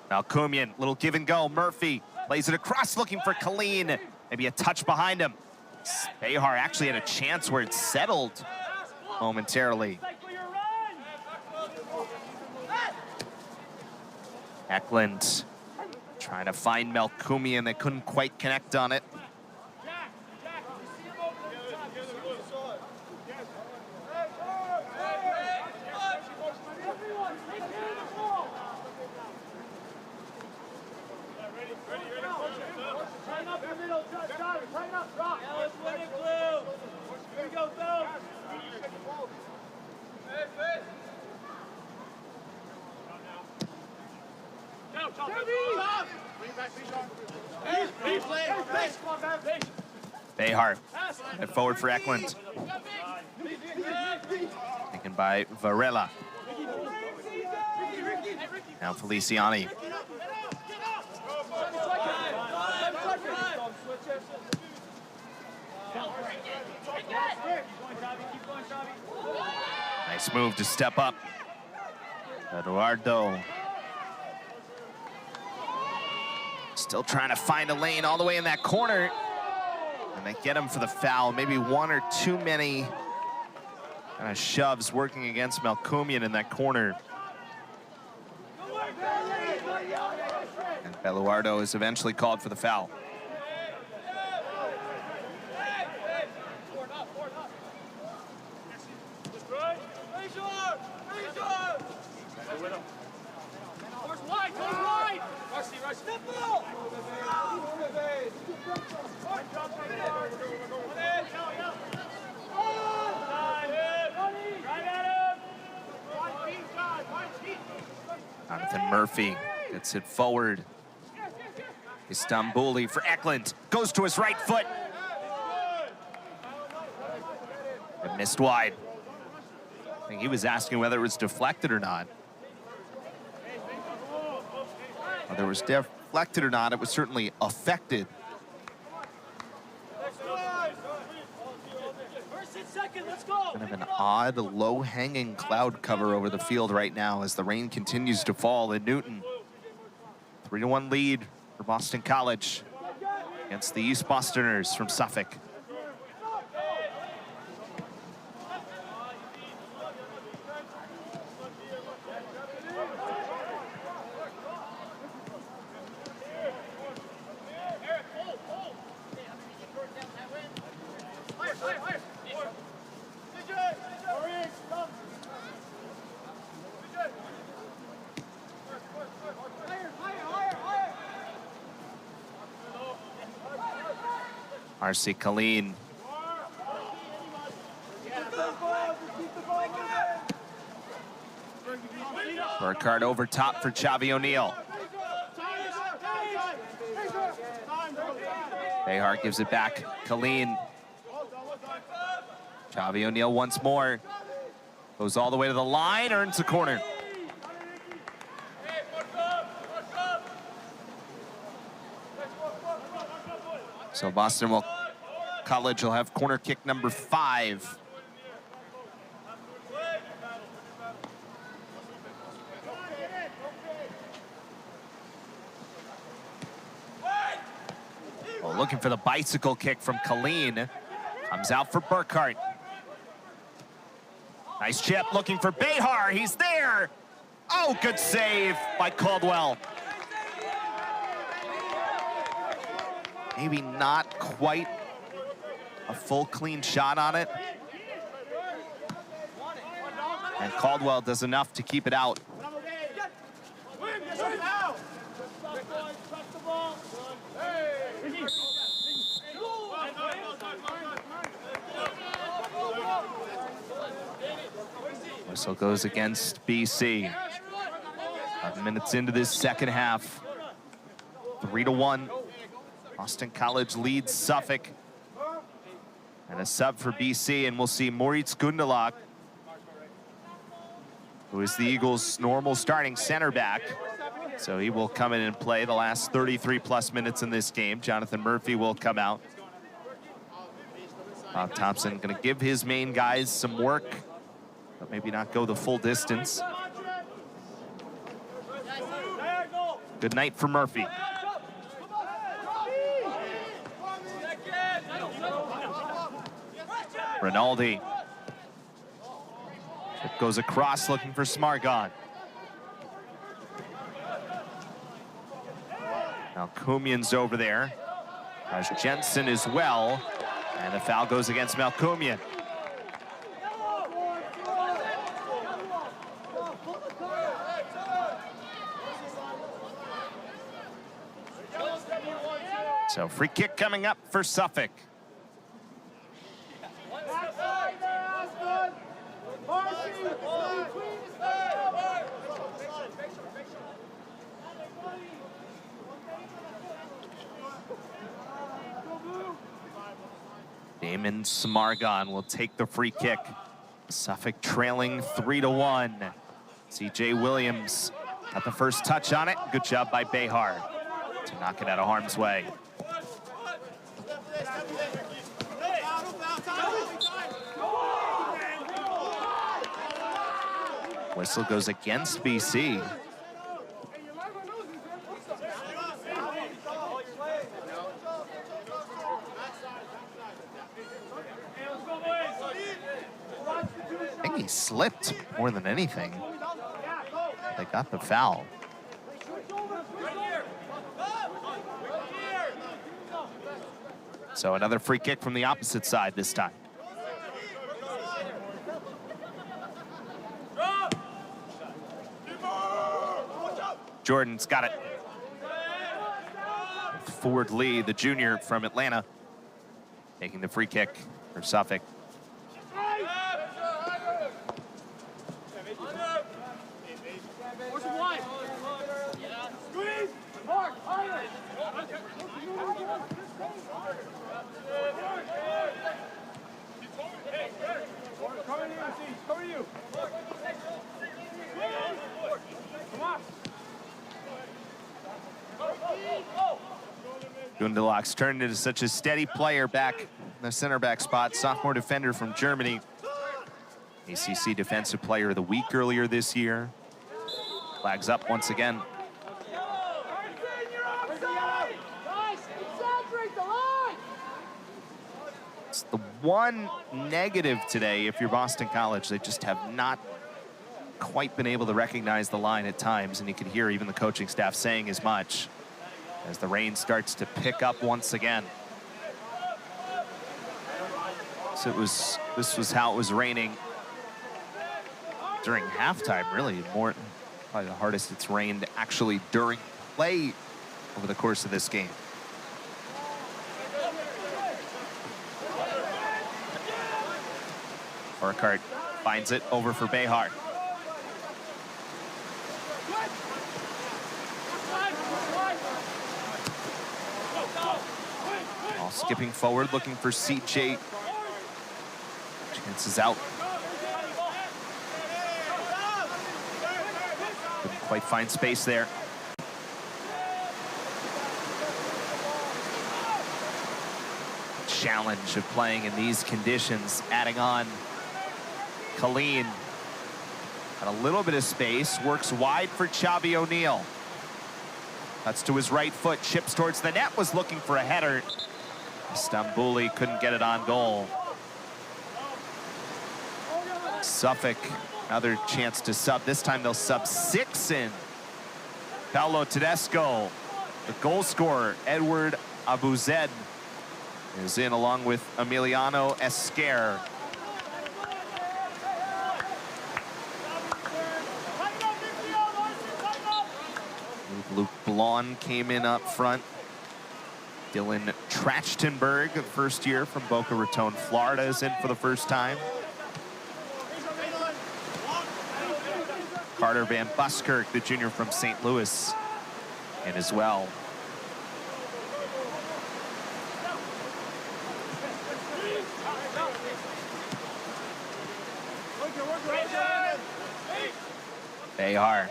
Melkumian, little give and go. Murphy plays it across, looking for Colleen. Maybe a touch behind him. Behar actually had a chance where it settled momentarily. Eklund trying to find Melkumian. They couldn't quite connect on it. Behar, forward for Eklund. Taken by Varela. Now Feliciani. Nice move to step up. Eduardo. Still trying to find a lane all the way in that corner. And they get him for the foul. Maybe one or too many kind of shoves working against Melkumian in that corner. And Beluardo is eventually called for the foul. Jonathan Murphy gets it forward. Istanbuli for Eklund. Goes to his right foot. It missed wide. I think he was asking whether it was deflected or not. Whether it was deflected or not, it was certainly affected. Kind of an odd, low-hanging cloud cover over the field right now as the rain continues to fall in Newton. 3-1 lead for Boston College against the East Bostoners from Suffolk. Marcy Colleen. Burkhardt over top for Chavi O'Neal. Behar gives it back. Colleen. Chavi O'Neal once more. Goes all the way to the line, earns the corner. So Boston College will have corner kick number 5. Well, looking for the bicycle kick from Colleen. Comes out for Burkhart. Nice chip, looking for Behar. He's there. Oh, good save by Caldwell. Maybe not quite a full clean shot on it. And Caldwell does enough to keep it out. Whistle goes against BC. 5 minutes into this second half. 3-1. Boston College leads Suffolk. And a sub for BC, and we'll see Moritz Gundelach, who is the Eagles' normal starting center back. So he will come in and play the last 33+ minutes in this game. Jonathan Murphy will come out. Bob Thompson gonna give his main guys some work, but maybe not go the full distance. Good night for Murphy. Rinaldi. It goes across looking for Smargon. Now Malkumian's over there. There's Jensen as well. And the foul goes against Malkumian. So free kick coming up for Suffolk. Damon Smargon will take the free kick. Suffolk trailing 3-1. CJ Williams got the first touch on it. Good job by Behar to knock it out of harm's way. Whistle goes against BC. I think he slipped more than anything. They got the foul. So another free kick from the opposite side this time. Jordan's got it. Ford Lee, the junior from Atlanta, taking the free kick for Suffolk. Gundelach's turned into such a steady player back in the center back spot. Sophomore defender from Germany. ACC Defensive Player of the Week earlier this year. Flags up once again. It's the one negative today if you're Boston College. They just have not quite been able to recognize the line at times, and you can hear even the coaching staff saying as much as the rain starts to pick up once again. So this was how it was raining during halftime, really. More, probably the hardest it's rained actually during play over the course of this game. Burkhart finds it over for Behar. All skipping forward, looking for CJ. Chances out. Couldn't quite find space there. challenge of playing in these conditions. Adding on Colleen. Got a little bit of space, works wide for Xavi O'Neal. Cuts to his right foot, chips towards the net, was looking for a header. Stambouli couldn't get it on goal. Suffolk, another chance to sub. This time they'll sub 6 in. Paolo Tedesco, the goal scorer, Edward Abuzed, is in along with Emiliano Esquer. Luke Blon came in up front. Dylan Trachtenberg, first year from Boca Raton, Florida, is in for the first time. Carter Van Buskirk, the junior from St. Louis, in as well. Behar.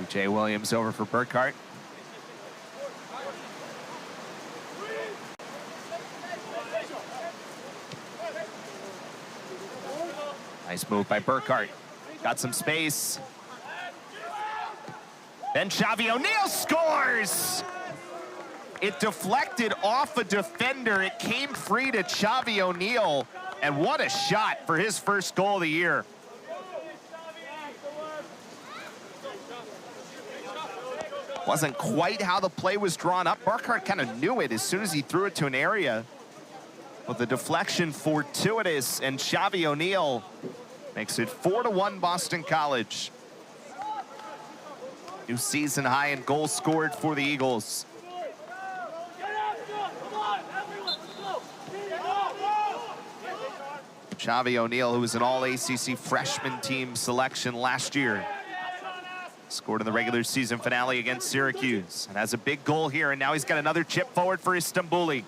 Jay Williams over for Burkhart. Nice move by Burkhart. Got some space. Then Xavi O'Neal scores! It deflected off a defender. It came free to Xavi O'Neal. And what a shot for his first goal of the year. Wasn't quite how the play was drawn up. Burkhart kind of knew it as soon as he threw it to an area. But the deflection fortuitous, and Xavi O'Neal makes it 4-1 Boston College. New season high in goals scored for the Eagles. Xavi O'Neal, who was an all-ACC freshman team selection last year, scored in the regular season finale against Syracuse and has a big goal here, and now he's got another chip forward for Stambouli.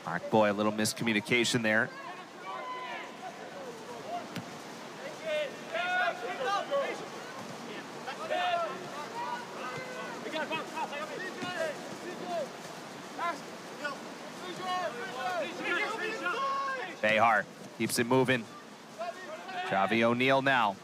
Mark Boy, a little miscommunication there. Behar keeps it moving. Xavi O'Neal now.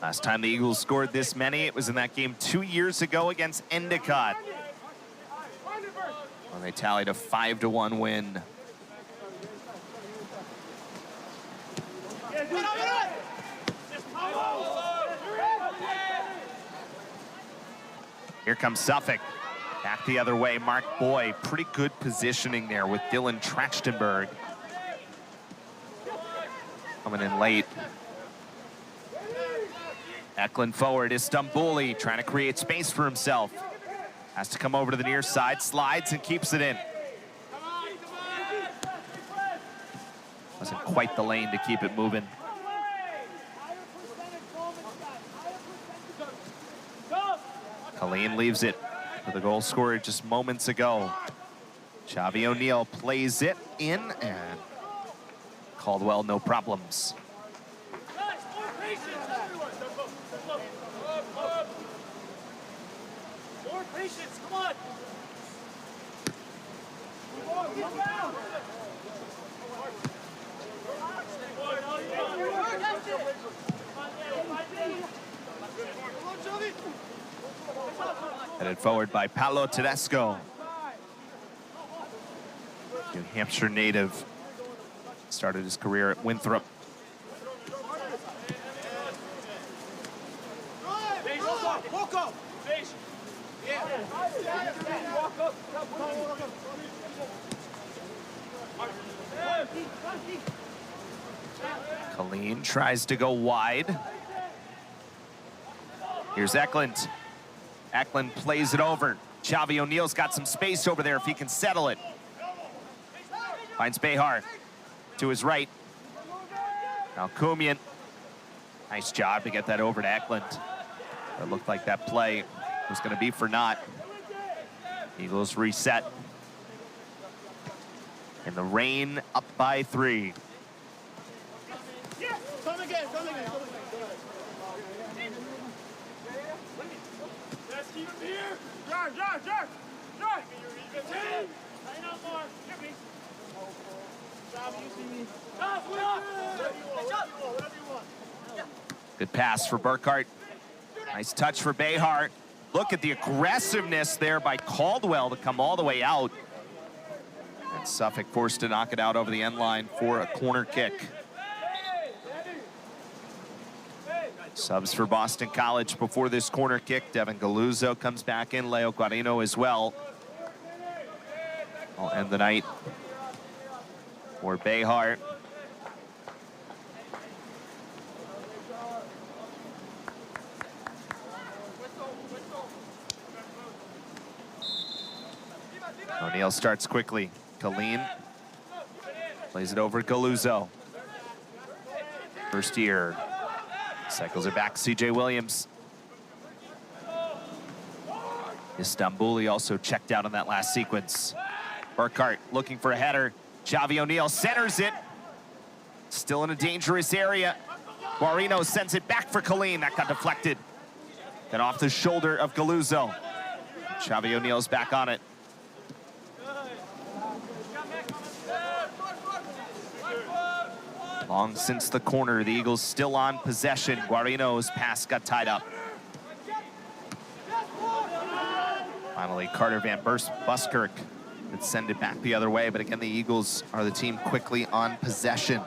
Last time the Eagles scored this many, it was in that game 2 years ago against Endicott, when they tallied a 5-1 win. Here comes Suffolk. Back the other way, Mark Boy. Pretty good positioning there with Dylan Trachtenberg coming in late. Eklund forward is Stambouli, trying to create space for himself. Has to come over to the near side, slides and keeps it in. Wasn't quite the lane to keep it moving. Colleen leaves it for the goal scorer just moments ago. Xavi O'Neal plays it in, and Caldwell, no problems. Patience, come on. Headed forward by Paolo Tedesco. New Hampshire native. Started his career at Winthrop. Colleen tries to go wide. Here's Eklund. Eklund plays it over. Xavi O'Neal's got some space over there if he can settle it. Finds Behar to his right. Now Kumian. Nice job to get that over to Eklund. It looked like that play was going to be for naught. Eagles reset. In the rain, up by 3. Come again. Let's keep him here. Jar. Line up more. Give me. You see me. Good pass for Burkhart. Nice touch for Behar. Look at the aggressiveness there by Caldwell to come all the way out. And Suffolk forced to knock it out over the end line for a corner kick. Subs for Boston College before this corner kick. Devin Galuzzo comes back in. Leo Guarino as well. I'll end the night for Behar. O'Neal starts quickly. Colleen plays it over Galuzzo. First year. Cycles it back, CJ Williams. Istanbuli also checked out on that last sequence. Burkhart looking for a header. Xavi O'Neal centers it. Still in a dangerous area. Guarino sends it back for Colleen. That got deflected. Then off the shoulder of Galuzzo. Xavi O'Neal's back on it. Long since the corner, the Eagles still on possession. Guarino's pass got tied up. Finally, Carter Van Buskirk would send it back the other way, but again, the Eagles are the team quickly on possession.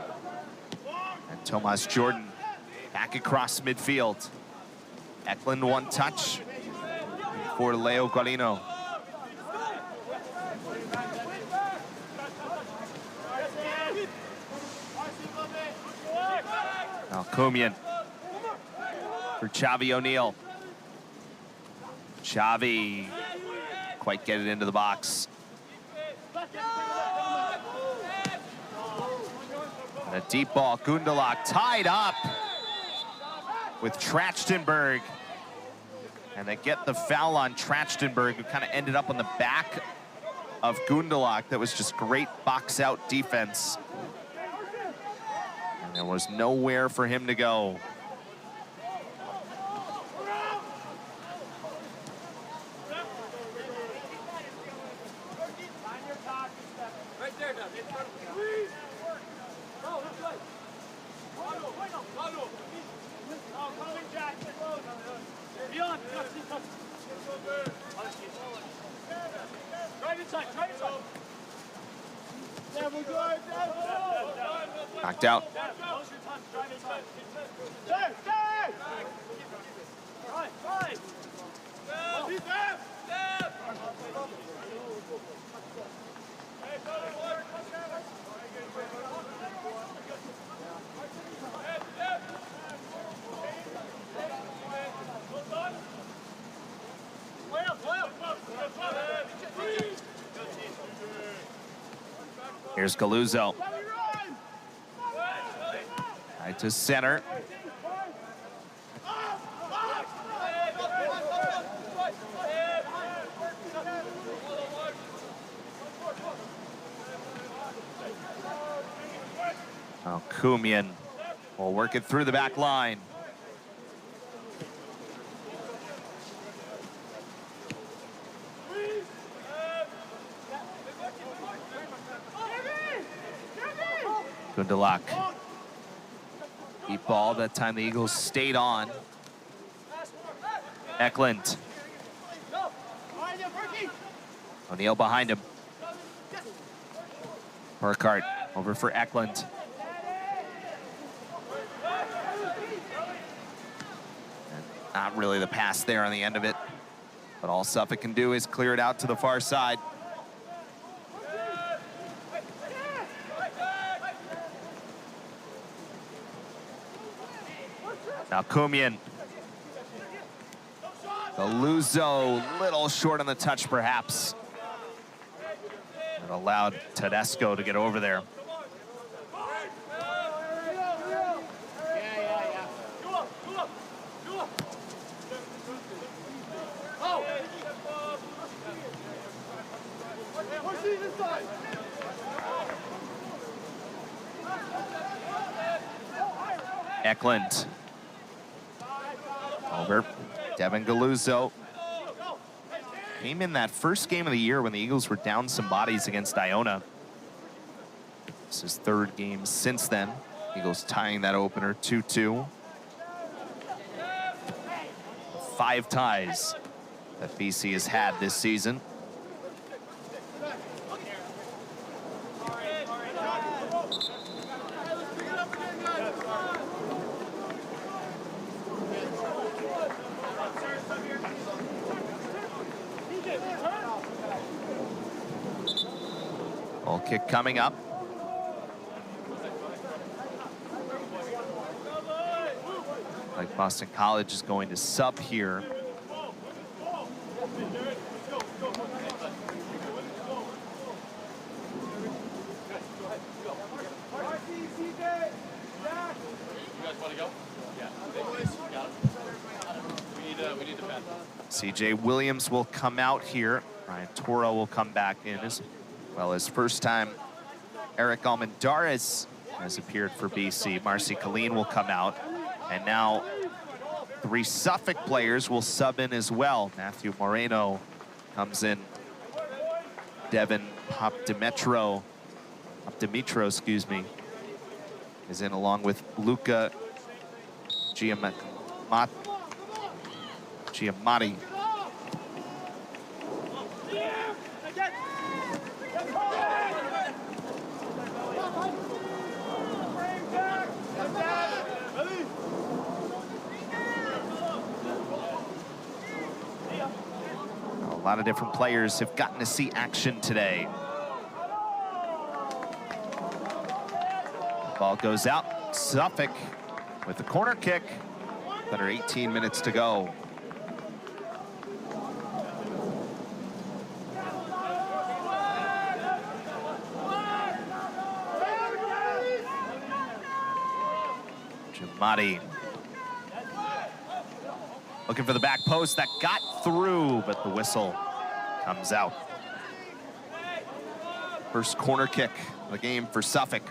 And Tomas Jordan back across midfield. Eklund one touch for Leo Guarino. Now Kumian for Xavi O'Neal. Xavi quite get it into the box. And a deep ball, Gundelach tied up with Trachtenberg. And they get the foul on Trachtenberg, who kind of ended up on the back of Gundelach. That was just great box out defense. And there was nowhere for him to go. Knocked out. Here's Galuzzo. Right to center. Oh, Kumian will work it through the back line. Gundelach. Deep ball. That time the Eagles stayed on. Eklund. O'Neal behind him. Burkhart over for Eklund. And not really the pass there on the end of it. But all Suffolk can do is clear it out to the far side. Now Kumian. Galuzzo, little short on the touch perhaps. It allowed Tedesco to get over there. Eklund. Over. Devin Galuzzo. Came in that first game of the year when the Eagles were down some bodies against Iona. This is his third game since then. Eagles tying that opener 2-2. 5 ties that BC has had this season. Ball kick coming up. Like Boston College is going to sub here. CJ Williams will come out here. Ryan Toro will come back in as well as first time Eric Almendarez has appeared for BC. Marcy Colleen will come out. And now 3 Suffolk players will sub in as well. Matthew Moreno comes in. Devin Popdimitro, excuse me, is in along with Luca Giamatti. A lot of different players have gotten to see action today. Ball goes out. Suffolk with the corner kick. Under 18 minutes to go. Giamatti. Looking for the back post. That got through, but the whistle comes out. First corner kick of the game for Suffolk.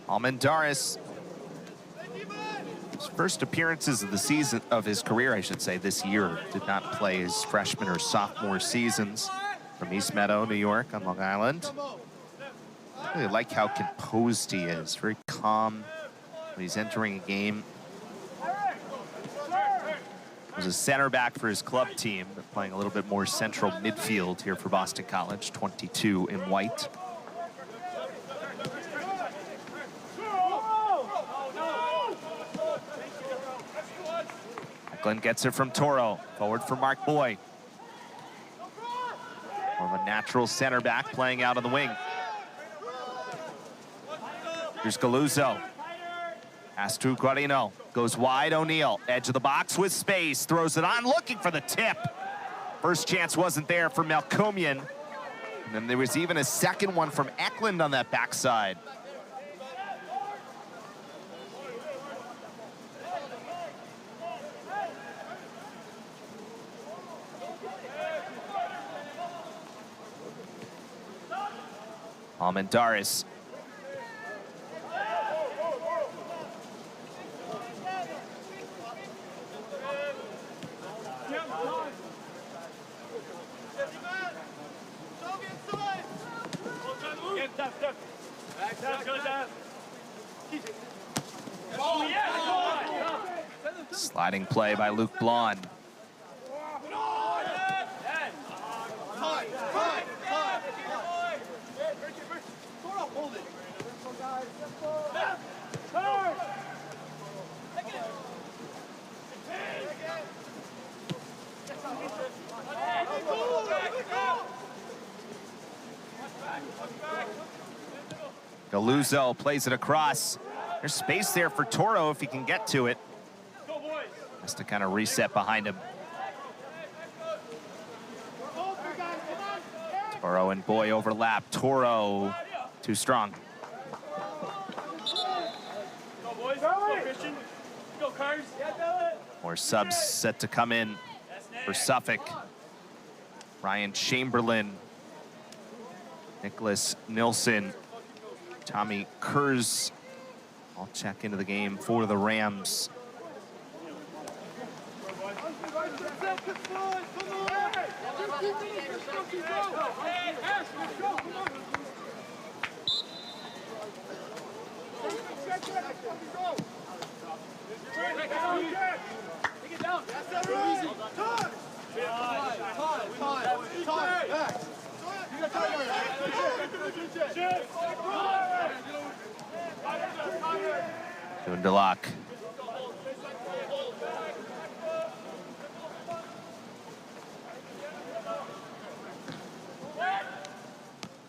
Almendarez, his first appearances of the season, of his career, I should say, this year. Did not play his freshman or sophomore seasons from East Meadow, New York on Long Island. I really like how composed he is, very calm when he's entering a game. Was a center back for his club team, but playing a little bit more central midfield here for Boston College, 22 in white. Glenn gets it from Toro. Forward for Mark Boy. More of a natural center back playing out on the wing. Here's Galuzzo. Pass to Guarino. Goes wide, O'Neal. Edge of the box with space. Throws it on, looking for the tip. First chance wasn't there for Melkomian. And then there was even a second one from Eklund on that backside. Almendarez. Sliding play by Luke Blond. Galuzzo plays it across. There's space there for Toro if he can get to it. Has to kind of reset behind him. Toro and Boy overlap. Toro too strong. More subs set to come in for Suffolk. Ryan Chamberlain, Nicholas Nilsson, Tommy Kurz all check into the game for the Rams. Gundalak.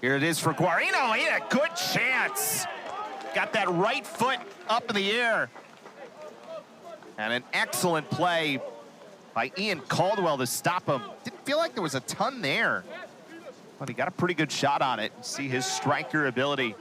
Here it is for Guarino. He had a good chance. Got that right foot up in the air. And an excellent play by Ian Caldwell to stop him. Didn't feel like there was a ton there, but he got a pretty good shot on it. See his striker ability.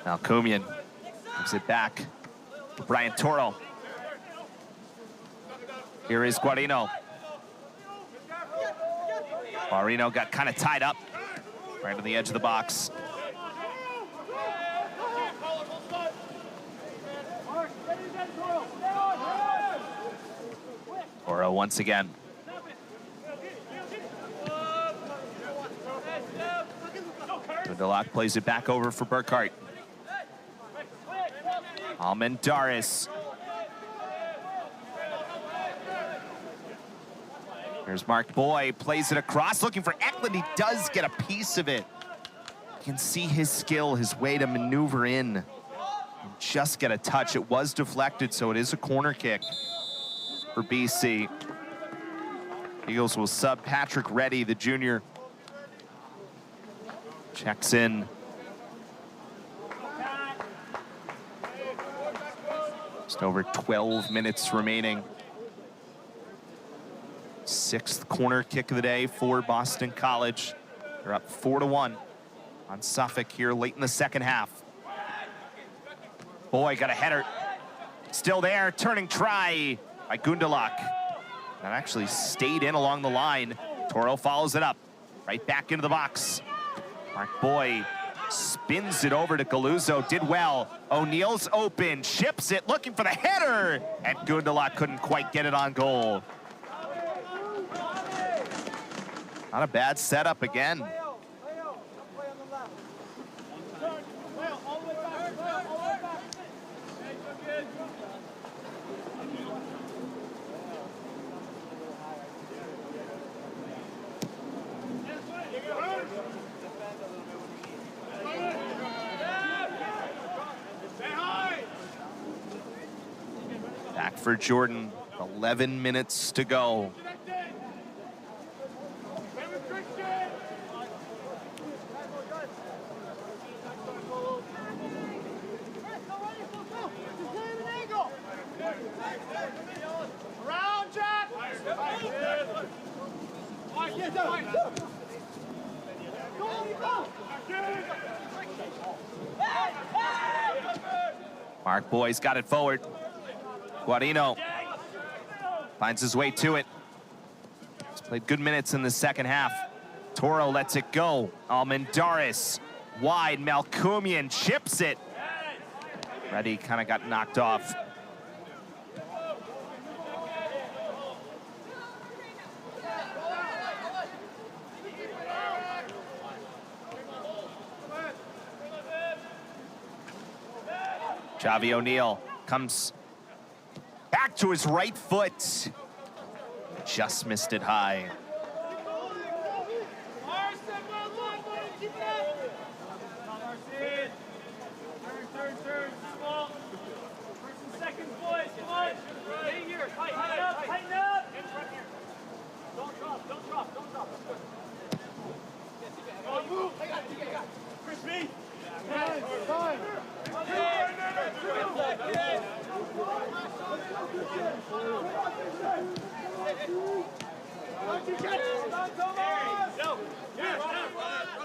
Now Kumian gives it back to Brian Toro. Here is Guarino. Guarino got kind of tied up right on the edge of the box. Toro once again. Gundalak plays it back over for Burkhart. Almendaris. Here's Mark Boy, plays it across, looking for Eklund. He does get a piece of it. You can see his skill, his way to maneuver in and just get a touch. It was deflected, so it is a corner kick for BC. Eagles will sub Patrick Reddy, the junior. Checks in. Just over 12 minutes remaining. Sixth corner kick of the day for Boston College. They're up 4-1 on Suffolk here late in the second half. Boy, got a header. Still there, turning try by Gundalak. That actually stayed in along the line. Toro follows it up, right back into the box. Mark Boy spins it over to Galuzzo, did well. O'Neill's open, chips it, looking for the header, and Gundalak couldn't quite get it on goal. Not a bad setup again. Back for Jordan, 11 minutes to go. Mark Boy's got it forward. Guarino finds his way to it. He's played good minutes in the second half. Toro lets it go. Almendaris wide. Malcumian chips it. Reddy kind of got knocked off. Javi O'Neal comes back to his right foot. Just missed it high.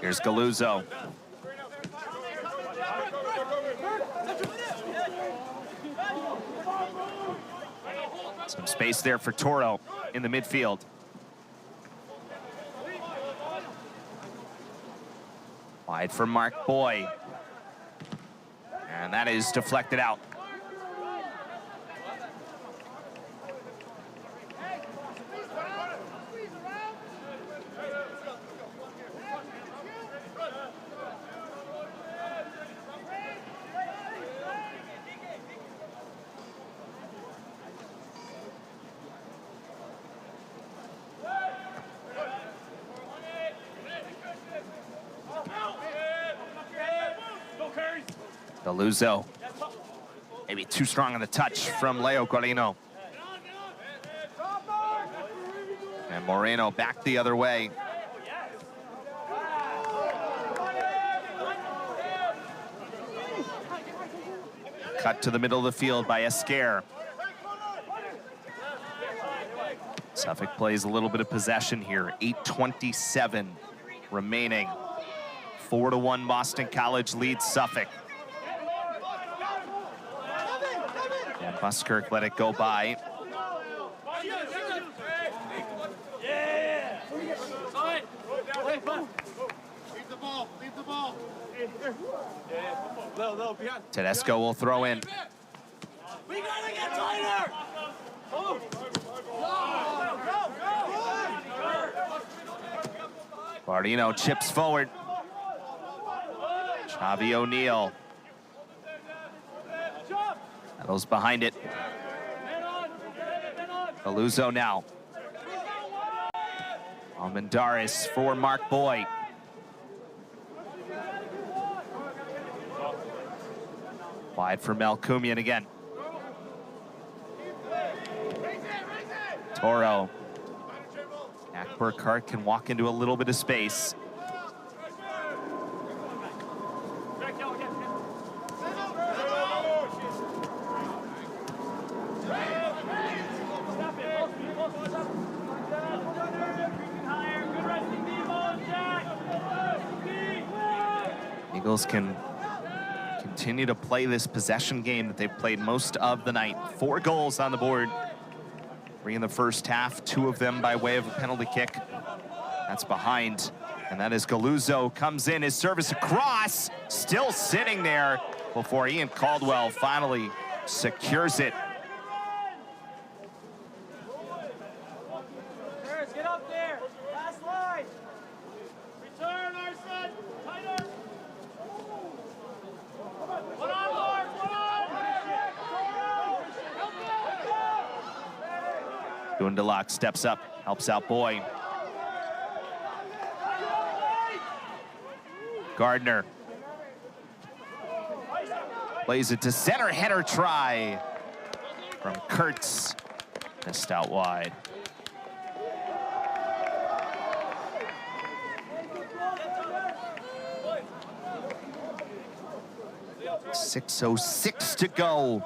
Here's Galuzzo. Some space there for Toro in the midfield. Wide for Mark Boy. And that is deflected out. Galuzzo, maybe too strong on the touch from Leo Guarino. And Moreno back the other way. Cut to the middle of the field by Esquer. Suffolk plays a little bit of possession here. 8:27 remaining. 4-1 Boston College leads Suffolk. And Buskirk let it go by. Leave the ball. Tedesco will throw in. We gotta get tighter. Bardino chips forward. Javi O'Neal. Battles behind it. Galuzzo now. Almendares for Mark Boy. Wide for Malcumian again. Toro. Burkhart can walk into a little bit of space. Eagles can continue to play this possession game that they've played most of the night. 4 goals on the board. 3 in the first half, 2 of them by way of a penalty kick. That's behind, and that is Galuzzo comes in, his service across, still sitting there before Ian Caldwell finally secures it. Get up there, last line. Return, Arson, tighter. One on, Mark, one on. Gundalak steps up, helps out Boy. Gardner plays it to center, header try from Kurtz, missed out wide. .606 to go.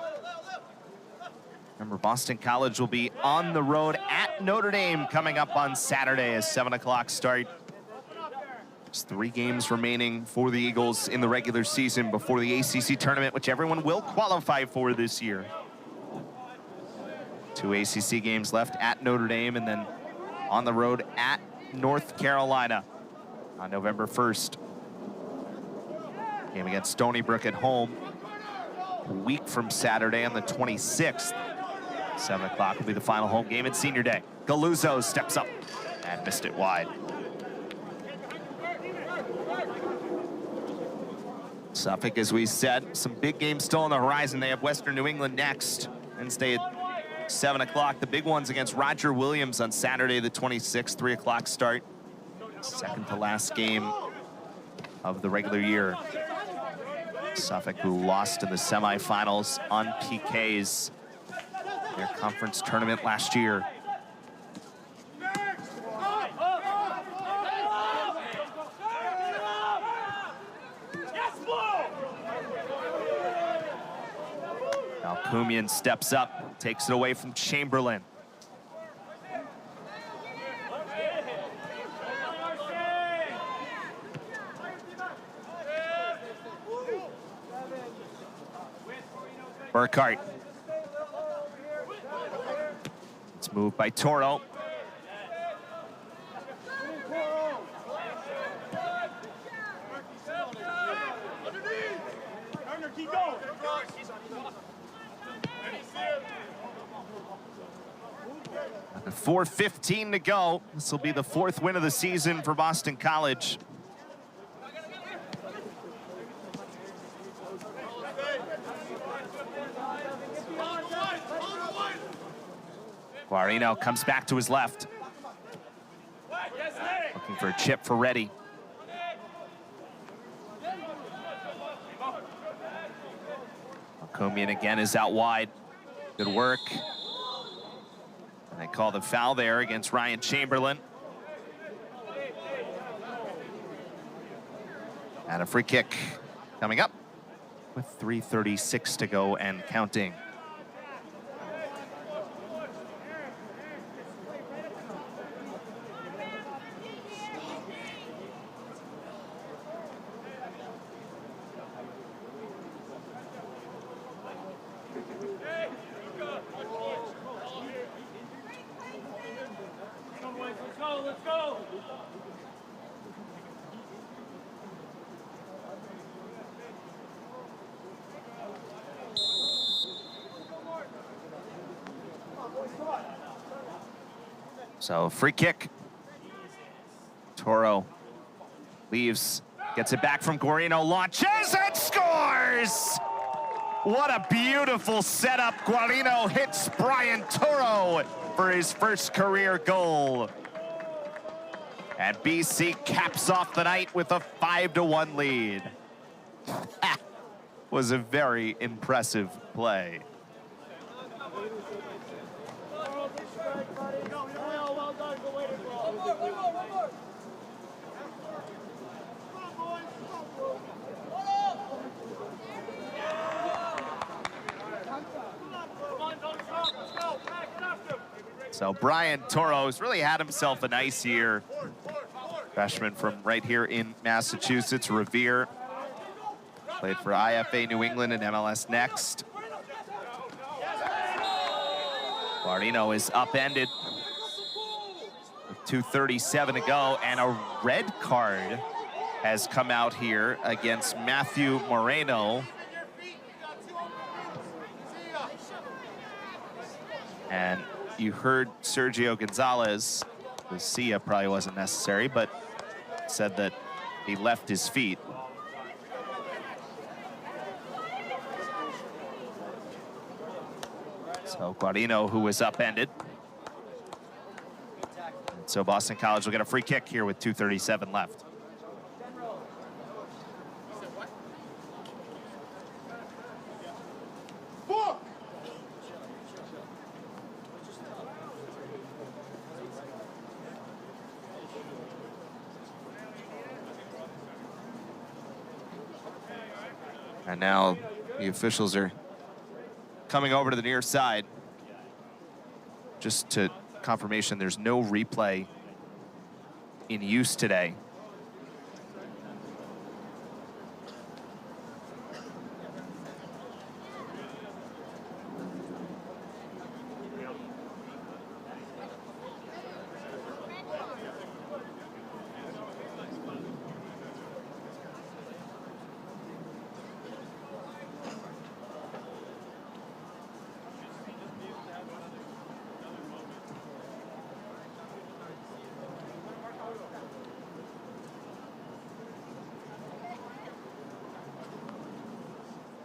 Remember, Boston College will be on the road at Notre Dame coming up on Saturday, a 7 o'clock start. There's 3 games remaining for the Eagles in the regular season before the ACC tournament, which everyone will qualify for this year. 2 ACC games left at Notre Dame and then on the road at North Carolina on November 1st. Game against Stony Brook at home. A week from Saturday on the 26th. 7 o'clock will be the final home game at Senior Day. Galuzzo steps up and missed it wide. Suffolk, as we said, some big games still on the horizon. They have Western New England next, Wednesday at 7 o'clock. The big ones against Roger Williams on Saturday the 26th, 3 o'clock start. Second to last game of the regular year. Suffolk, who lost in the semifinals on PKs in their conference tournament last year. Now Kumian steps up, takes it away from Chamberlain. Burkhart. It's moved by Toro. And 4:15 to go. This will be the 4th win of the season for Boston College. Guarino comes back to his left. Looking for a chip for Reddy. Kumian again is out wide. Good work. And they call the foul there against Ryan Chamberlain. And a free kick coming up with 3:36 to go and counting. Let's go! So free kick. Toro leaves, gets it back from Guarino, launches and scores! What a beautiful setup. Guarino hits Brian Toro for his first career goal. And BC caps off the night with a 5-1 lead. That was a very impressive play. So Brian Toro's really had himself a nice year. Freshman from right here in Massachusetts, Revere. Played for IFA New England and MLS Next. Guarino is upended with 2:37 to go, and a red card has come out here against Matthew Moreno. And you heard Sergio Gonzalez. The SIA probably wasn't necessary, but said that he left his feet. So Guarino, who was upended. And so Boston College will get a free kick here with 2:37 left. And now the officials are coming over to the near side. Just to confirmation, there's no replay in use today.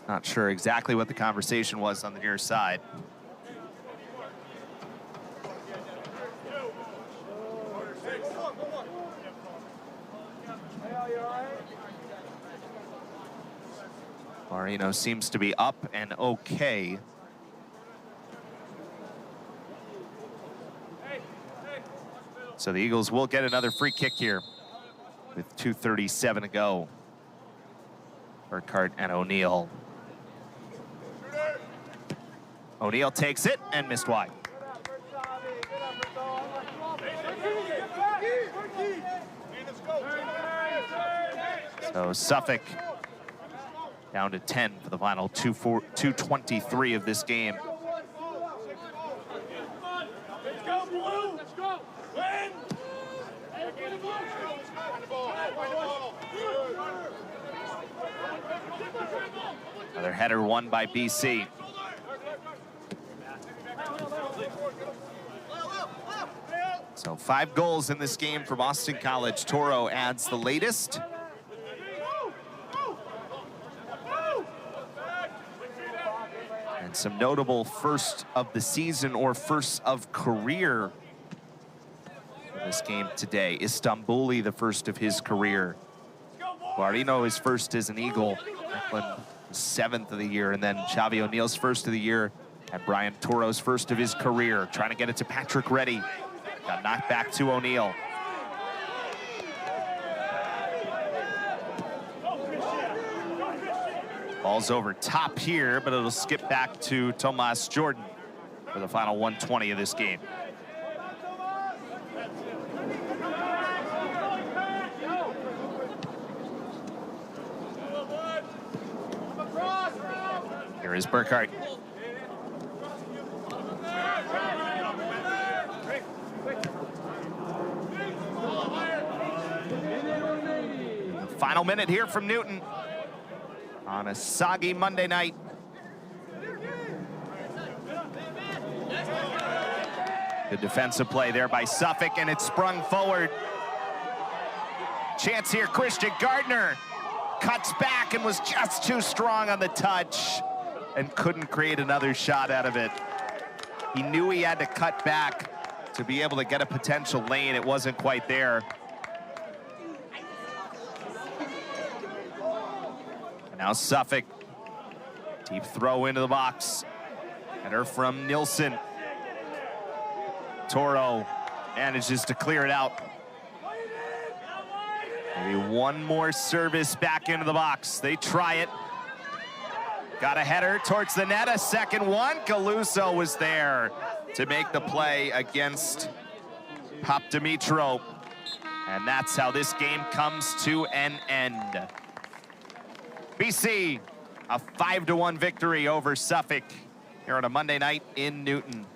Not sure exactly what the conversation was on the near side. Marino seems to be up and okay. So the Eagles will get another free kick here with 2:37 to go. Burkhart and O'Neal. O'Neal takes it and missed wide. So Suffolk down to 10 for the final 2:23 of this game. Another header won by BC. So 5 goals in this game for Boston College. Toro adds the latest. And some notable first of the season or first of career in this game today. Istanbuli, the first of his career. Guarino, his first as an Eagle. Eklund, 7th of the year. And then Xavi O'Neal's first of the year. And Brian Toro's first of his career. Trying to get it to Patrick Reddy. Got knocked back to O'Neal. Ball's over top here, but it'll skip back to Tomas Jordan for the final 120 of this game. Here is Burkhart. Final minute here from Newton on a soggy Monday night. Good defensive play there by Suffolk, and it sprung forward. Chance here, Christian Gardner cuts back and was just too strong on the touch and couldn't create another shot out of it. He knew he had to cut back to be able to get a potential lane. It wasn't quite there. Now Suffolk, deep throw into the box. Header from Nilsson. Toro manages to clear it out. Maybe one more service back into the box. They try it. Got a header towards the net, a second one. Galuso was there to make the play against Papdimitro. And that's how this game comes to an end. BC, a 5-1 victory over Suffolk here on a Monday night in Newton.